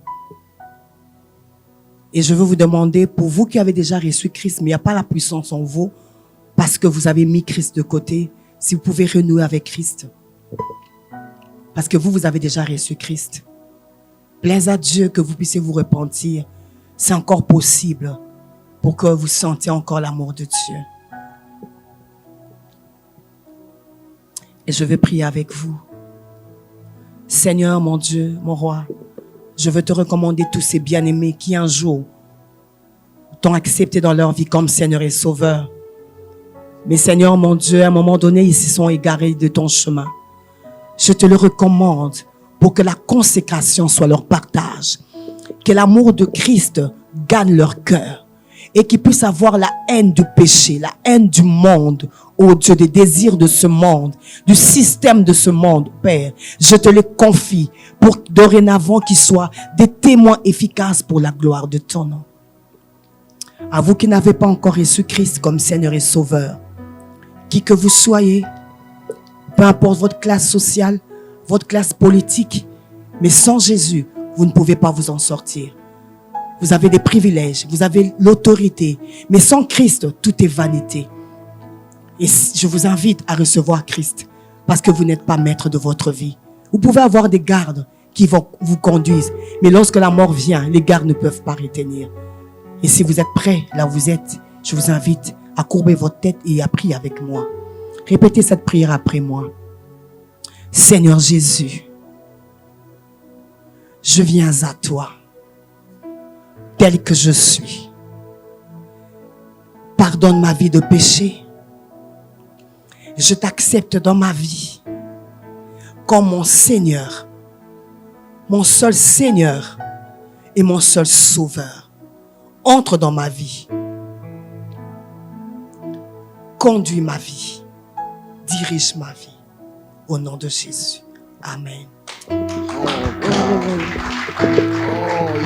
Et je veux vous demander, pour vous qui avez déjà reçu Christ, mais il n'y a pas la puissance en vous, parce que vous avez mis Christ de côté, si vous pouvez renouer avec Christ. Parce que vous avez déjà reçu Christ. Plaise à Dieu que vous puissiez vous repentir. C'est encore possible pour que vous sentiez encore l'amour de Dieu. Et je vais prier avec vous. Seigneur, mon Dieu, mon roi, je veux te recommander tous ces bien-aimés qui un jour t'ont accepté dans leur vie comme Seigneur et Sauveur. Mais Seigneur, mon Dieu, à un moment donné, ils se sont égarés de ton chemin. Je te le recommande pour que la consécration soit leur partage, que l'amour de Christ gagne leur cœur et qu'ils puissent avoir la haine du péché, la haine du monde, oh Dieu, des désirs de ce monde, du système de ce monde, Père. Je te les confie pour dorénavant qu'ils soient des témoins efficaces pour la gloire de ton nom. À vous qui n'avez pas encore reçu Christ comme Seigneur et Sauveur, qui que vous soyez, peu importe votre classe sociale, votre classe politique, mais sans Jésus, vous ne pouvez pas vous en sortir. Vous avez des privilèges, vous avez l'autorité, mais sans Christ, tout est vanité. Et je vous invite à recevoir Christ, parce que vous n'êtes pas maître de votre vie. Vous pouvez avoir des gardes qui vont vous conduire, mais lorsque la mort vient, les gardes ne peuvent pas retenir. Et si vous êtes prêts, là où vous êtes, je vous invite à courber votre tête et à prier avec moi. Répétez cette prière après moi. Seigneur Jésus, je viens à toi, tel que je suis. Pardonne ma vie de péché. Je t'accepte dans ma vie comme mon Seigneur, mon seul Seigneur et mon seul Sauveur. Entre dans ma vie. Conduis ma vie. Dirige ma vie. Au nom de Jésus. Amen. Oh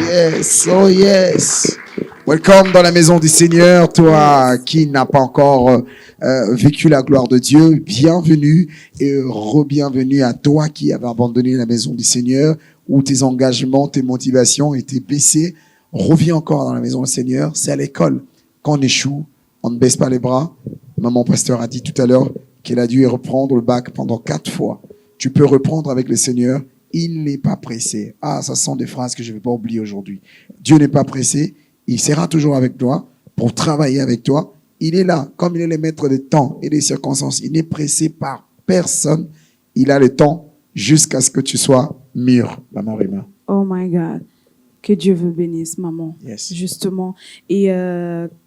yes, oh yes. Welcome dans la maison du Seigneur, toi qui n'as pas encore vécu la gloire de Dieu. Bienvenue et re-bienvenue à toi qui avais abandonné la maison du Seigneur, où tes engagements, tes motivations étaient baissées. Reviens encore dans la maison du Seigneur. C'est à l'école qu'on échoue, on ne baisse pas les bras. Maman pasteur a dit tout à l'heure qu'elle a dû reprendre le bac pendant 4 fois. Tu peux reprendre avec le Seigneur. Il n'est pas pressé. Ah, ça sont des phrases que je ne vais pas oublier aujourd'hui. Dieu n'est pas pressé. Il sera toujours avec toi pour travailler avec toi. Il est là, comme il est le maître des temps et des circonstances. Il n'est pressé par personne. Il a le temps jusqu'à ce que tu sois mûr, maman Rima. Oh my God. Que Dieu vous bénisse, maman. Yes. Justement. Et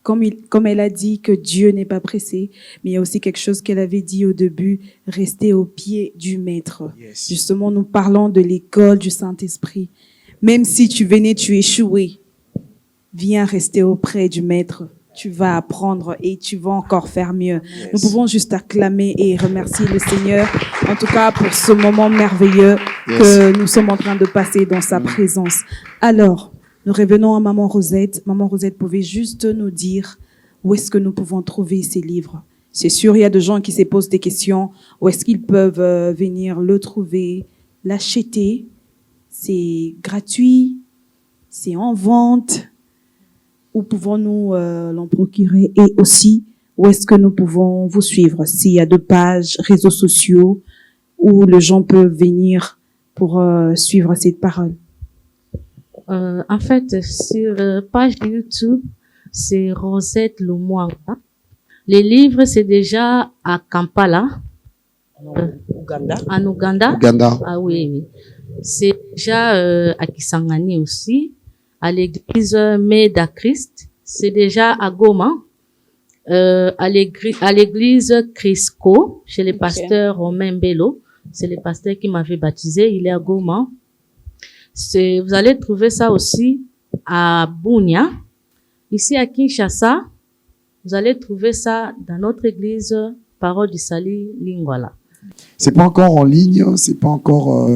comme elle a dit que Dieu n'est pas pressé, mais il y a aussi quelque chose qu'elle avait dit au début, rester au pied du Maître. Yes. Justement, nous parlons de l'école du Saint-Esprit. Même si tu venais, tu échouais, viens rester auprès du Maître. Tu vas apprendre et tu vas encore faire mieux. Yes. Nous pouvons juste acclamer et remercier le Seigneur, en tout cas pour ce moment merveilleux que nous sommes en train de passer dans sa présence. Alors, nous revenons à Maman Rosette. Maman Rosette, pouvez juste nous dire où est-ce que nous pouvons trouver ces livres? C'est sûr, il y a des gens qui se posent des questions. Où est-ce qu'ils peuvent venir le trouver, l'acheter? C'est gratuit? C'est en vente? Où pouvons-nous l'en procurer? Et aussi, où est-ce que nous pouvons vous suivre? S'il y a 2 pages, réseaux sociaux, où les gens peuvent venir pour suivre cette parole. En fait, sur page YouTube, c'est Rosette Lumwanga. Les livres, c'est déjà à Kampala, Ouganda. en Ouganda. Ouganda. Ah oui, oui. C'est déjà à Kisangani aussi, à l'église Meda Christ. C'est déjà à Goma, à l'église Crisco, chez le pasteur Romain Bello. C'est le pasteur qui m'avait baptisé, il est à Goma. Vous allez trouver ça aussi à Bunia. Ici à Kinshasa, vous allez trouver ça dans notre église Parole du Salut Lingwala. C'est pas encore en ligne, c'est pas encore.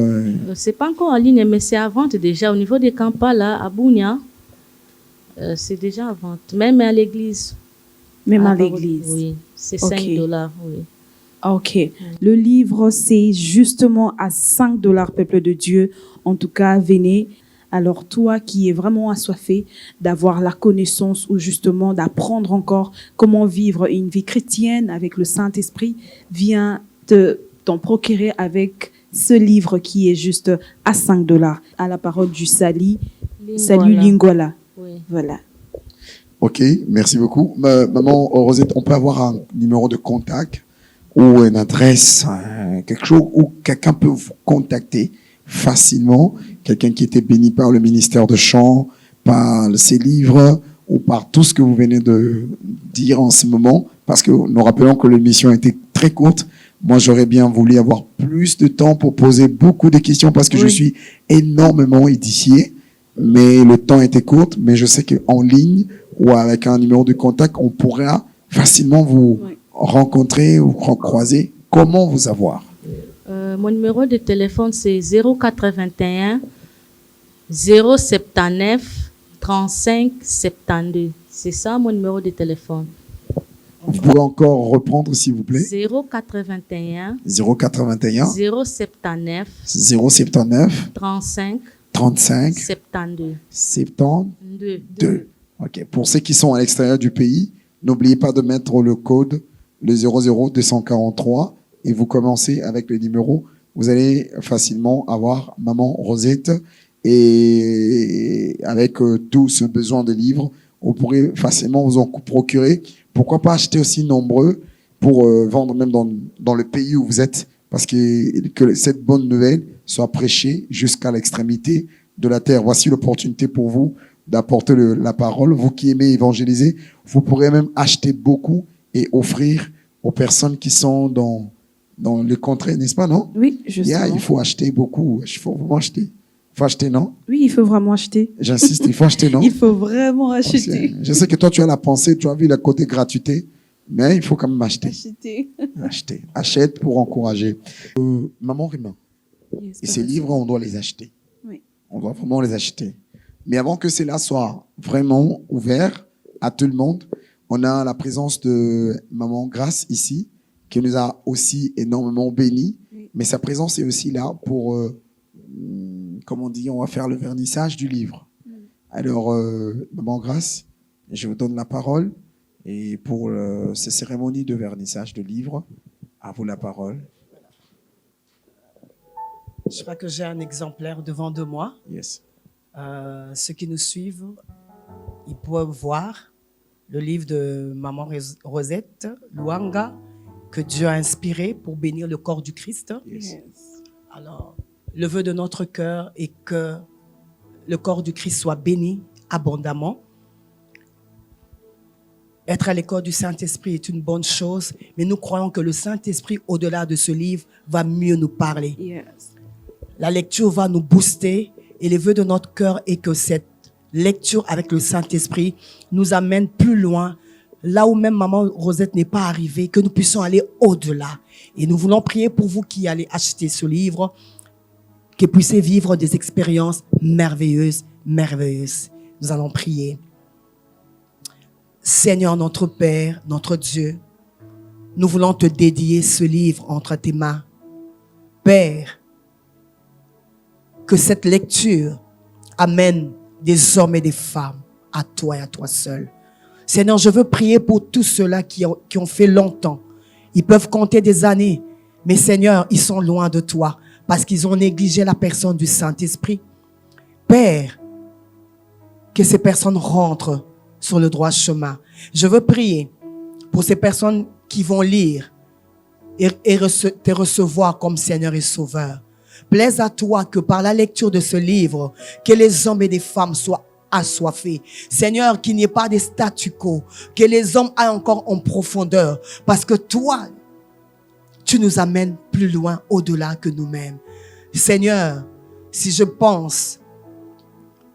C'est pas encore en ligne, mais c'est à vente déjà. Au niveau des Kampala, à Bunia, c'est déjà à vente. Même à l'église. Même à l'église. Oui, c'est Ok. $5, oui. Ok. Le livre, c'est justement à $5, peuple de Dieu. En tout cas, venez. Alors, toi qui es vraiment assoiffé d'avoir la connaissance ou justement d'apprendre encore comment vivre une vie chrétienne avec le Saint-Esprit, viens t'en procurer avec ce livre qui est juste à $5. À la parole du Salut Lingwala. Oui. Voilà. Ok, merci beaucoup. Maman Rosette, on peut avoir un numéro de contact ou une adresse, quelque chose où quelqu'un peut vous contacter facilement. Quelqu'un qui était béni par le ministère de chant, par ses livres ou par tout ce que vous venez de dire en ce moment. Parce que nous rappelons que l'émission était très courte. Moi, j'aurais bien voulu avoir plus de temps pour poser beaucoup de questions parce que je suis énormément édifié. Mais le temps était court. Mais je sais qu'en ligne ou avec un numéro de contact, on pourra facilement vous rencontrer ou croiser. Comment vous avoir? Mon numéro de téléphone, c'est 081 079 35 72. C'est ça mon numéro de téléphone. Vous pouvez encore reprendre, s'il vous plaît. 081 081 079 079 35 35 72. 72. OK. Pour ceux qui sont à l'extérieur du pays, n'oubliez pas de mettre le code, le 00243, et vous commencez avec les numéros. Vous allez facilement avoir Maman Rosette, et avec tout ce besoin de livres, vous pourrez facilement vous en procurer. Pourquoi pas acheter aussi nombreux pour vendre même dans le pays où vous êtes, parce que cette bonne nouvelle soit prêchée jusqu'à l'extrémité de la terre. Voici l'opportunité pour vous d'apporter la parole. Vous qui aimez évangéliser, vous pourrez même acheter beaucoup et offrir aux personnes qui sont dans les contrées, n'est-ce pas, non? Oui, justement. Il faut acheter beaucoup. Il faut vraiment acheter. Il faut acheter, non? Oui, il faut vraiment acheter. J'insiste, il faut acheter, non? Il faut vraiment acheter. Je sais que toi, tu as la pensée, tu as vu le côté gratuité, mais il faut quand même acheter. Acheter. Achète pour encourager. Maman Rima, et ces livres, on doit les acheter. Oui. On doit vraiment les acheter. Mais avant que cela soit vraiment ouvert à tout le monde, on a la présence de Maman Grâce ici, qui nous a aussi énormément bénis. Oui. Mais sa présence est aussi là pour, comme on dit, on va faire le vernissage du livre. Alors, Maman Grâce, je vous donne la parole. Et pour ces cérémonies de vernissage de livres, à vous la parole. Je crois que j'ai un exemplaire devant de moi. Yes. Ceux qui nous suivent, ils peuvent voir le livre de Maman Rosette, Luanga, que Dieu a inspiré pour bénir le corps du Christ. Yes. Alors, le vœu de notre cœur est que le corps du Christ soit béni abondamment. Être à l'école du Saint-Esprit est une bonne chose, mais nous croyons que le Saint-Esprit, au-delà de ce livre, va mieux nous parler. Yes. La lecture va nous booster et le vœu de notre cœur est que cette lecture avec le Saint-Esprit nous amène plus loin, là où même Maman Rosette n'est pas arrivée, que nous puissions aller au-delà. Et nous voulons prier pour vous qui allez acheter ce livre, que vous puissiez vivre des expériences merveilleuses, merveilleuses. Nous allons prier. Seigneur, notre Père, notre Dieu, nous voulons te dédier ce livre entre tes mains. Père, que cette lecture amène des hommes et des femmes à toi et à toi seul. Seigneur, je veux prier pour tous ceux-là qui ont fait longtemps. Ils peuvent compter des années, mais Seigneur, ils sont loin de toi parce qu'ils ont négligé la personne du Saint-Esprit. Père, que ces personnes rentrent sur le droit chemin. Je veux prier pour ces personnes qui vont lire et te recevoir comme Seigneur et Sauveur. Plaise à toi que par la lecture de ce livre, que les hommes et les femmes soient assoiffés. Seigneur, qu'il n'y ait pas de statu quo, que les hommes aillent encore en profondeur, parce que toi, tu nous amènes plus loin, au-delà que nous-mêmes. Seigneur, si je pense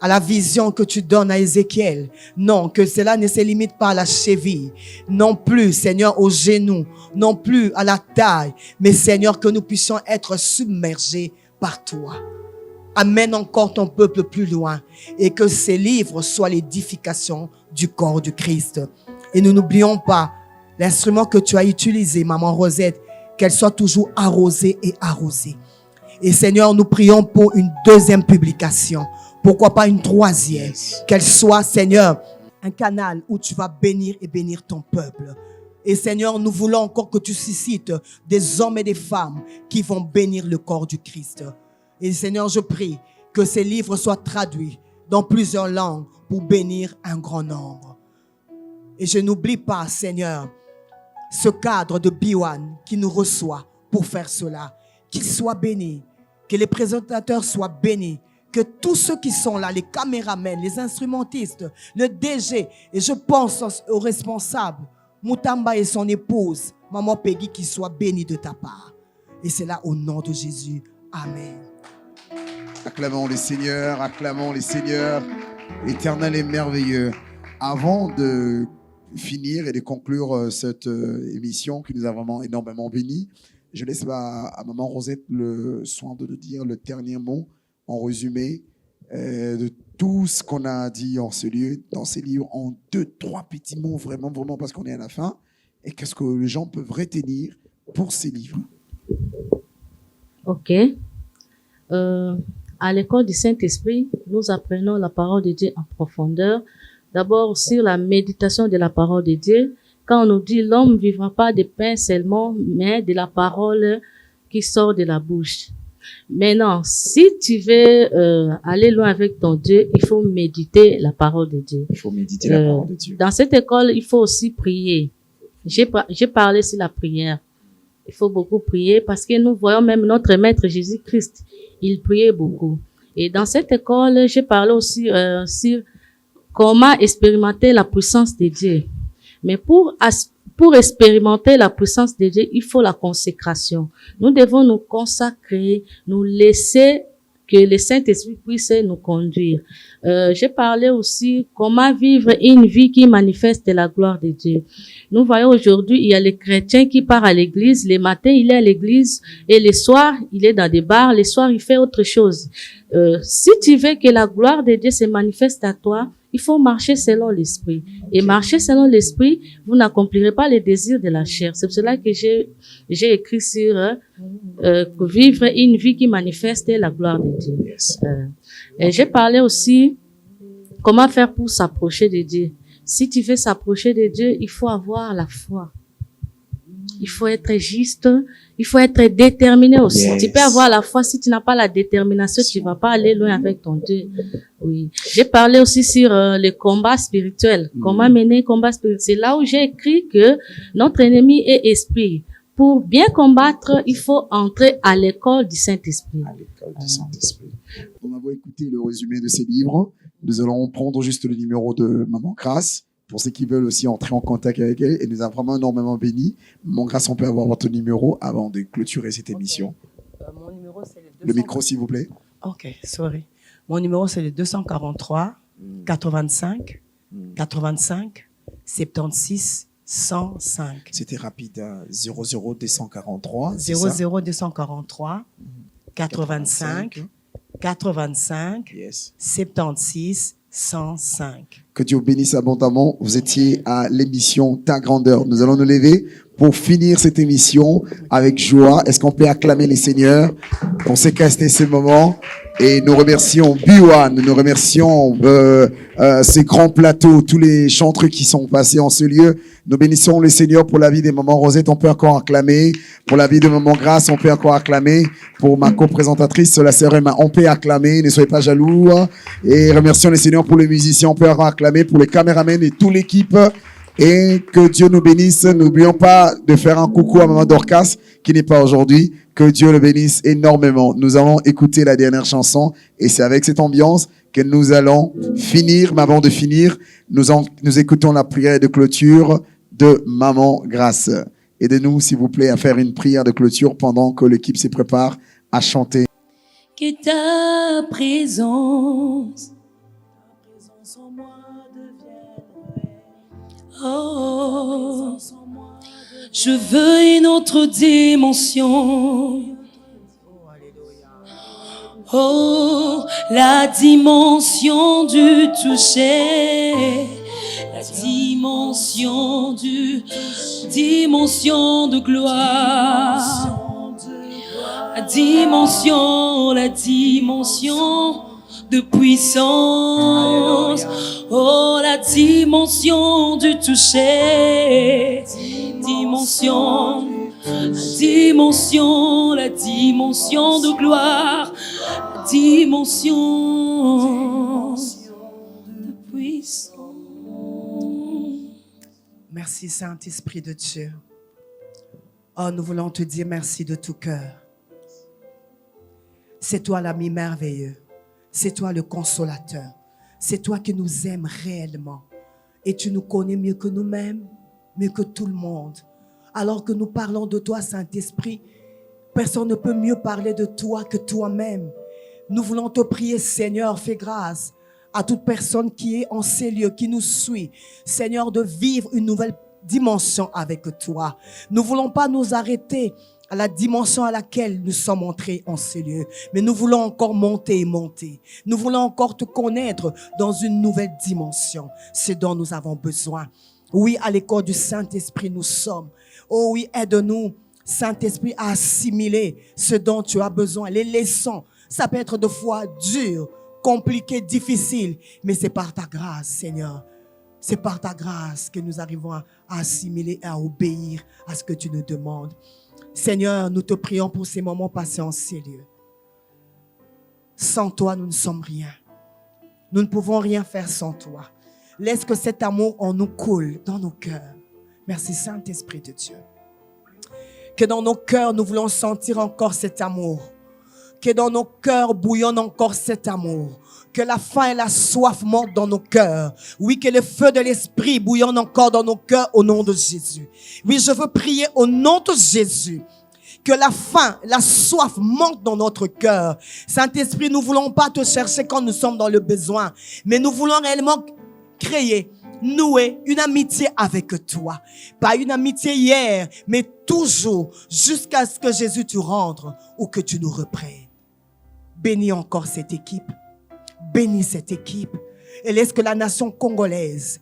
à la vision que tu donnes à Ézéchiel, non, que cela ne se limite pas à la cheville, non plus, Seigneur, aux genoux, non plus à la taille, mais Seigneur, que nous puissions être submergés par toi. Amène encore ton peuple plus loin et que ces livres soient l'édification du corps du Christ. Et nous n'oublions pas l'instrument que tu as utilisé, Maman Rosette, qu'elle soit toujours arrosée et arrosée. Et Seigneur, nous prions pour une deuxième publication. Pourquoi pas une troisième? Qu'elle soit, Seigneur, un canal où tu vas bénir et bénir ton peuple. Et Seigneur, nous voulons encore que tu suscites des hommes et des femmes qui vont bénir le corps du Christ. Et Seigneur, je prie que ces livres soient traduits dans plusieurs langues pour bénir un grand nombre. Et je n'oublie pas, Seigneur, ce cadre de Biwan qui nous reçoit pour faire cela. Qu'il soit béni. Que les présentateurs soient bénis. Que tous ceux qui sont là, les caméramans, les instrumentistes, le DG, et je pense aux responsables, Moutamba et son épouse, Maman Peggy, qui soient bénis de ta part. Et c'est là au nom de Jésus. Amen. Acclamons les seigneurs, éternel et merveilleux. Avant de finir et de conclure cette émission qui nous a vraiment énormément bénis, je laisse à Maman Rosette le soin de nous dire le dernier mot en résumé de tout ce qu'on a dit en ce lieu, dans ces livres, en 2-3 petits mots, vraiment, parce qu'on est à la fin. Et qu'est-ce que les gens peuvent retenir pour ces livres? Ok. À l'école du Saint-Esprit, nous apprenons la parole de Dieu en profondeur. D'abord, sur la méditation de la parole de Dieu. Quand on nous dit l'homme ne vivra pas de pain seulement, mais de la parole qui sort de la bouche. Maintenant, si tu veux aller loin avec ton Dieu, il faut méditer la parole de Dieu. Il faut méditer la parole de Dieu. Dans cette école, il faut aussi prier. J'ai parlé sur la prière. Il faut beaucoup prier parce que nous voyons même notre Maître Jésus-Christ. Il priait beaucoup. Et dans cette école, j'ai parlé aussi sur comment expérimenter la puissance de Dieu. Mais pour expérimenter la puissance de Dieu, il faut la consécration. Nous devons nous consacrer, nous laisser que le Saint-Esprit puisse nous conduire. J'ai parlé aussi comment vivre une vie qui manifeste la gloire de Dieu. Nous voyons aujourd'hui, il y a les chrétiens qui partent à l'église. Les matins, il est à l'église et les soirs, il est dans des bars. Les soirs, il fait autre chose. Si tu veux que la gloire de Dieu se manifeste à toi, il faut marcher selon l'esprit. Et marcher selon l'esprit, vous n'accomplirez pas les désirs de la chair. C'est pour cela que j'ai écrit sur vivre une vie qui manifeste la gloire de Dieu. Et j'ai parlé aussi comment faire pour s'approcher de Dieu. Si tu veux s'approcher de Dieu, il faut avoir la foi. Il faut être juste, il faut être déterminé aussi. Yes. Tu peux avoir la foi, si tu n'as pas la détermination, tu vas pas aller loin avec ton Dieu. Oui. J'ai parlé aussi sur le combat spirituel. Comment mener un combat spirituel. C'est là où j'ai écrit que notre ennemi est esprit. Pour bien combattre, il faut entrer à l'école du Saint-Esprit. À l'école du Saint-Esprit. On va écouter le résumé de ces livres. Nous allons prendre juste le numéro de Maman Grâce pour ceux qui veulent aussi entrer en contact avec elle. Et nous a vraiment énormément bénis. Maman Grâce, on peut avoir votre numéro avant de clôturer cette émission. Mon numéro, c'est le micro, s'il vous plaît. Ok, sorry. Mon numéro, c'est le 243 85 85 76 105. C'était rapide. 00243. 00243 85 85 Yes. 76 105. Que Dieu bénisse abondamment. Vous étiez à l'émission Ta Grandeur. Nous allons nous lever pour finir cette émission avec joie. Est-ce qu'on peut acclamer les seigneurs? On s'est casté ce moment. Et nous remercions Biwan, nous remercions ces grands plateaux, tous les chanteurs qui sont passés en ce lieu. Nous bénissons le Seigneur pour la vie des mamans Rosette, on peut encore acclamer. Pour la vie de maman Grâce, on peut encore acclamer. Pour ma co-présentatrice, la sœur Emma, on peut acclamer. Ne soyez pas jaloux. Et remercions le Seigneur pour les musiciens, on peut encore acclamer. Pour les caméramans et toute l'équipe. Et que Dieu nous bénisse. N'oublions pas de faire un coucou à maman Dorcas, qui n'est pas aujourd'hui. Que Dieu le bénisse énormément. Nous allons écouter la dernière chanson. Et c'est avec cette ambiance que nous allons finir. Mais avant de finir, nous écoutons la prière de clôture de Maman Grâce. Aidez-nous, s'il vous plaît, à faire une prière de clôture pendant que l'équipe se prépare à chanter. Que ta présence en moi devienne. Oh, je veux une autre dimension. Oh, la dimension du toucher. La dimension de gloire. La dimension de puissance. Oh, la dimension du toucher. La dimension de gloire. La dimension de puissance. Merci Saint-Esprit de Dieu. Oh, nous voulons te dire merci de tout cœur. C'est toi l'ami merveilleux. C'est toi le consolateur. C'est toi qui nous aimes réellement. Et tu nous connais mieux que nous-mêmes, mieux que tout le monde. Alors que nous parlons de toi, Saint-Esprit, personne ne peut mieux parler de toi que toi-même. Nous voulons te prier, Seigneur, fais grâce à toute personne qui est en ces lieux, qui nous suit. Seigneur, de vivre une nouvelle dimension avec toi. Nous ne voulons pas nous arrêter à la dimension à laquelle nous sommes entrés en ces lieux. Mais nous voulons encore monter et monter. Nous voulons encore te connaître dans une nouvelle dimension. C'est dont nous avons besoin. Oui, à l'école du Saint-Esprit, nous sommes. Oh oui, aide-nous, Saint-Esprit, à assimiler ce dont tu as besoin. Les leçons, ça peut être de fois dur, compliqué, difficile. Mais c'est par ta grâce, Seigneur. C'est par ta grâce que nous arrivons à assimiler et à obéir à ce que tu nous demandes. Seigneur, nous te prions pour ces moments passés en ces lieux. Sans toi, nous ne sommes rien. Nous ne pouvons rien faire sans toi. Laisse que cet amour en nous coule dans nos cœurs. Merci Saint-Esprit de Dieu. Que dans nos cœurs, nous voulons sentir encore cet amour. Que dans nos cœurs bouillonne encore cet amour. Que la faim et la soif montent dans nos cœurs. Oui, que le feu de l'Esprit bouillonne encore dans nos cœurs au nom de Jésus. Oui, je veux prier au nom de Jésus. Que la faim, la soif monte dans notre cœur. Saint-Esprit, nous ne voulons pas te chercher quand nous sommes dans le besoin. Mais nous voulons réellement créer, nouer une amitié avec toi. Pas une amitié hier, mais toujours jusqu'à ce que Jésus te rentre ou que tu nous reprennes. Bénis encore cette équipe. Bénis cette équipe. Et laisse que la nation congolaise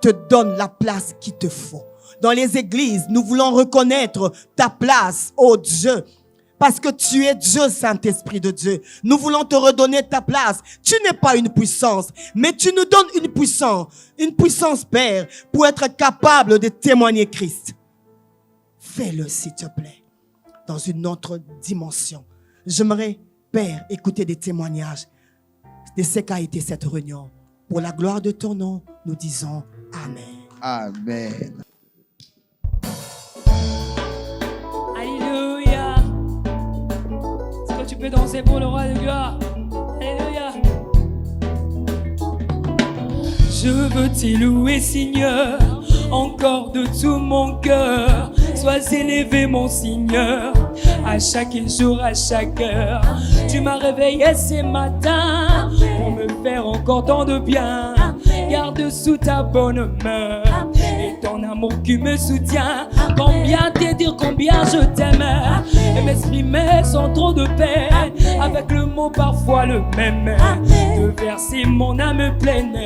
te donne la place qu'il te faut. Dans les églises, nous voulons reconnaître ta place, oh Dieu. Parce que tu es Dieu, Saint-Esprit de Dieu. Nous voulons te redonner ta place. Tu n'es pas une puissance, mais tu nous donnes une puissance, Père, pour être capable de témoigner Christ. Fais-le, s'il te plaît, dans une autre dimension. J'aimerais, Père, écouter des témoignages de ce qu'a été cette réunion. Pour la gloire de ton nom, nous disons Amen. Amen. Alléluia. Est-ce que tu peux danser pour le roi de gloire? Alléluia. Je veux te louer, Seigneur, encore de tout mon cœur. Sois élevé, mon Seigneur, à chaque jour, à chaque heure. Tu m'as réveillé ce matin pour me faire encore tant de bien. Garde sous ta bonne main et ton amour qui me soutient. Combien te dire combien je t'aime et m'exprimer sans trop de peine, avec le mot parfois le même, de verser mon âme pleine.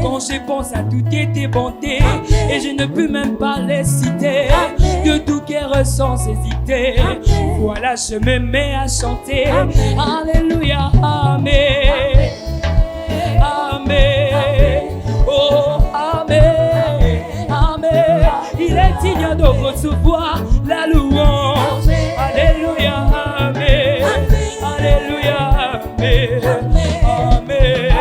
Quand je pense à toutes tes bontés et je ne peux même pas les citer, de tout cœur sans hésiter, voilà je me mets à chanter. Alléluia, Amen, Amen, oh Amen, Amen. Il est digne de recevoir la louange. Alléluia, Amen, Alléluia, Amen, Amen.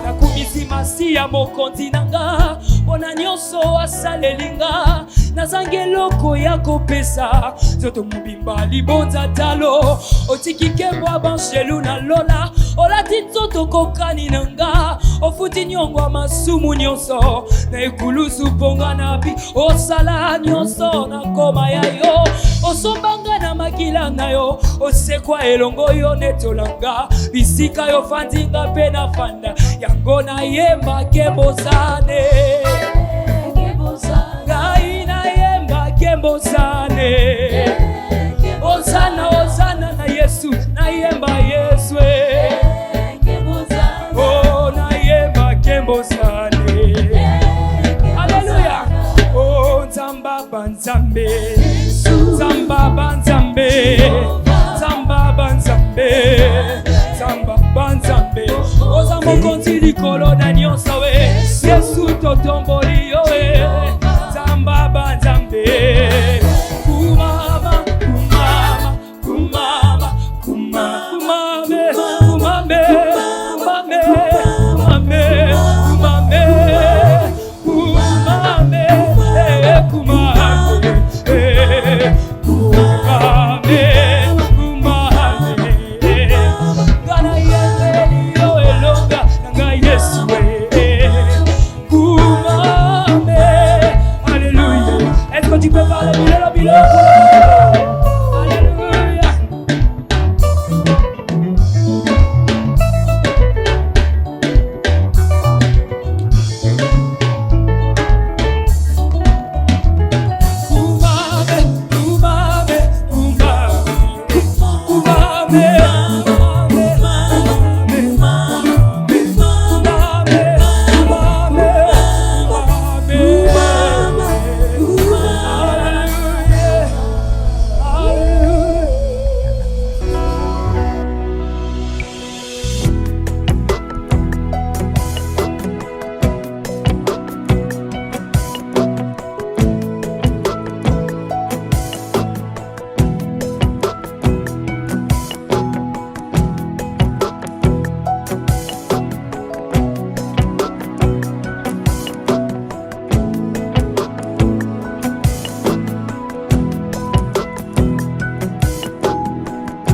Nakumisi masi ya mokonzi nanga, bona nyonso asalelinga. Nazangeloko ya kopesa zoto mubimba libonza talo otikike mwa banshelu na lola olati nzoto kokani nanga ofuti nyongwa masumu nyonso na ekulusu ponga nabi osala nyonso na koma ya yo osombanga na makila na yo osekwa elongo yo netolanga bisika yo fandinga pe na fanda yango na yemba kebosane Kembosane, Osana, Osana na Yesu, na yemba Yesu, oh na yemba Kembosane, Alléluia, oh Zamba Banzambe, Zamba Banzambe, Zamba Banzambe, Zamba Banzambe, Ozamo konti likolo na nyonso we, Yesu totomboli.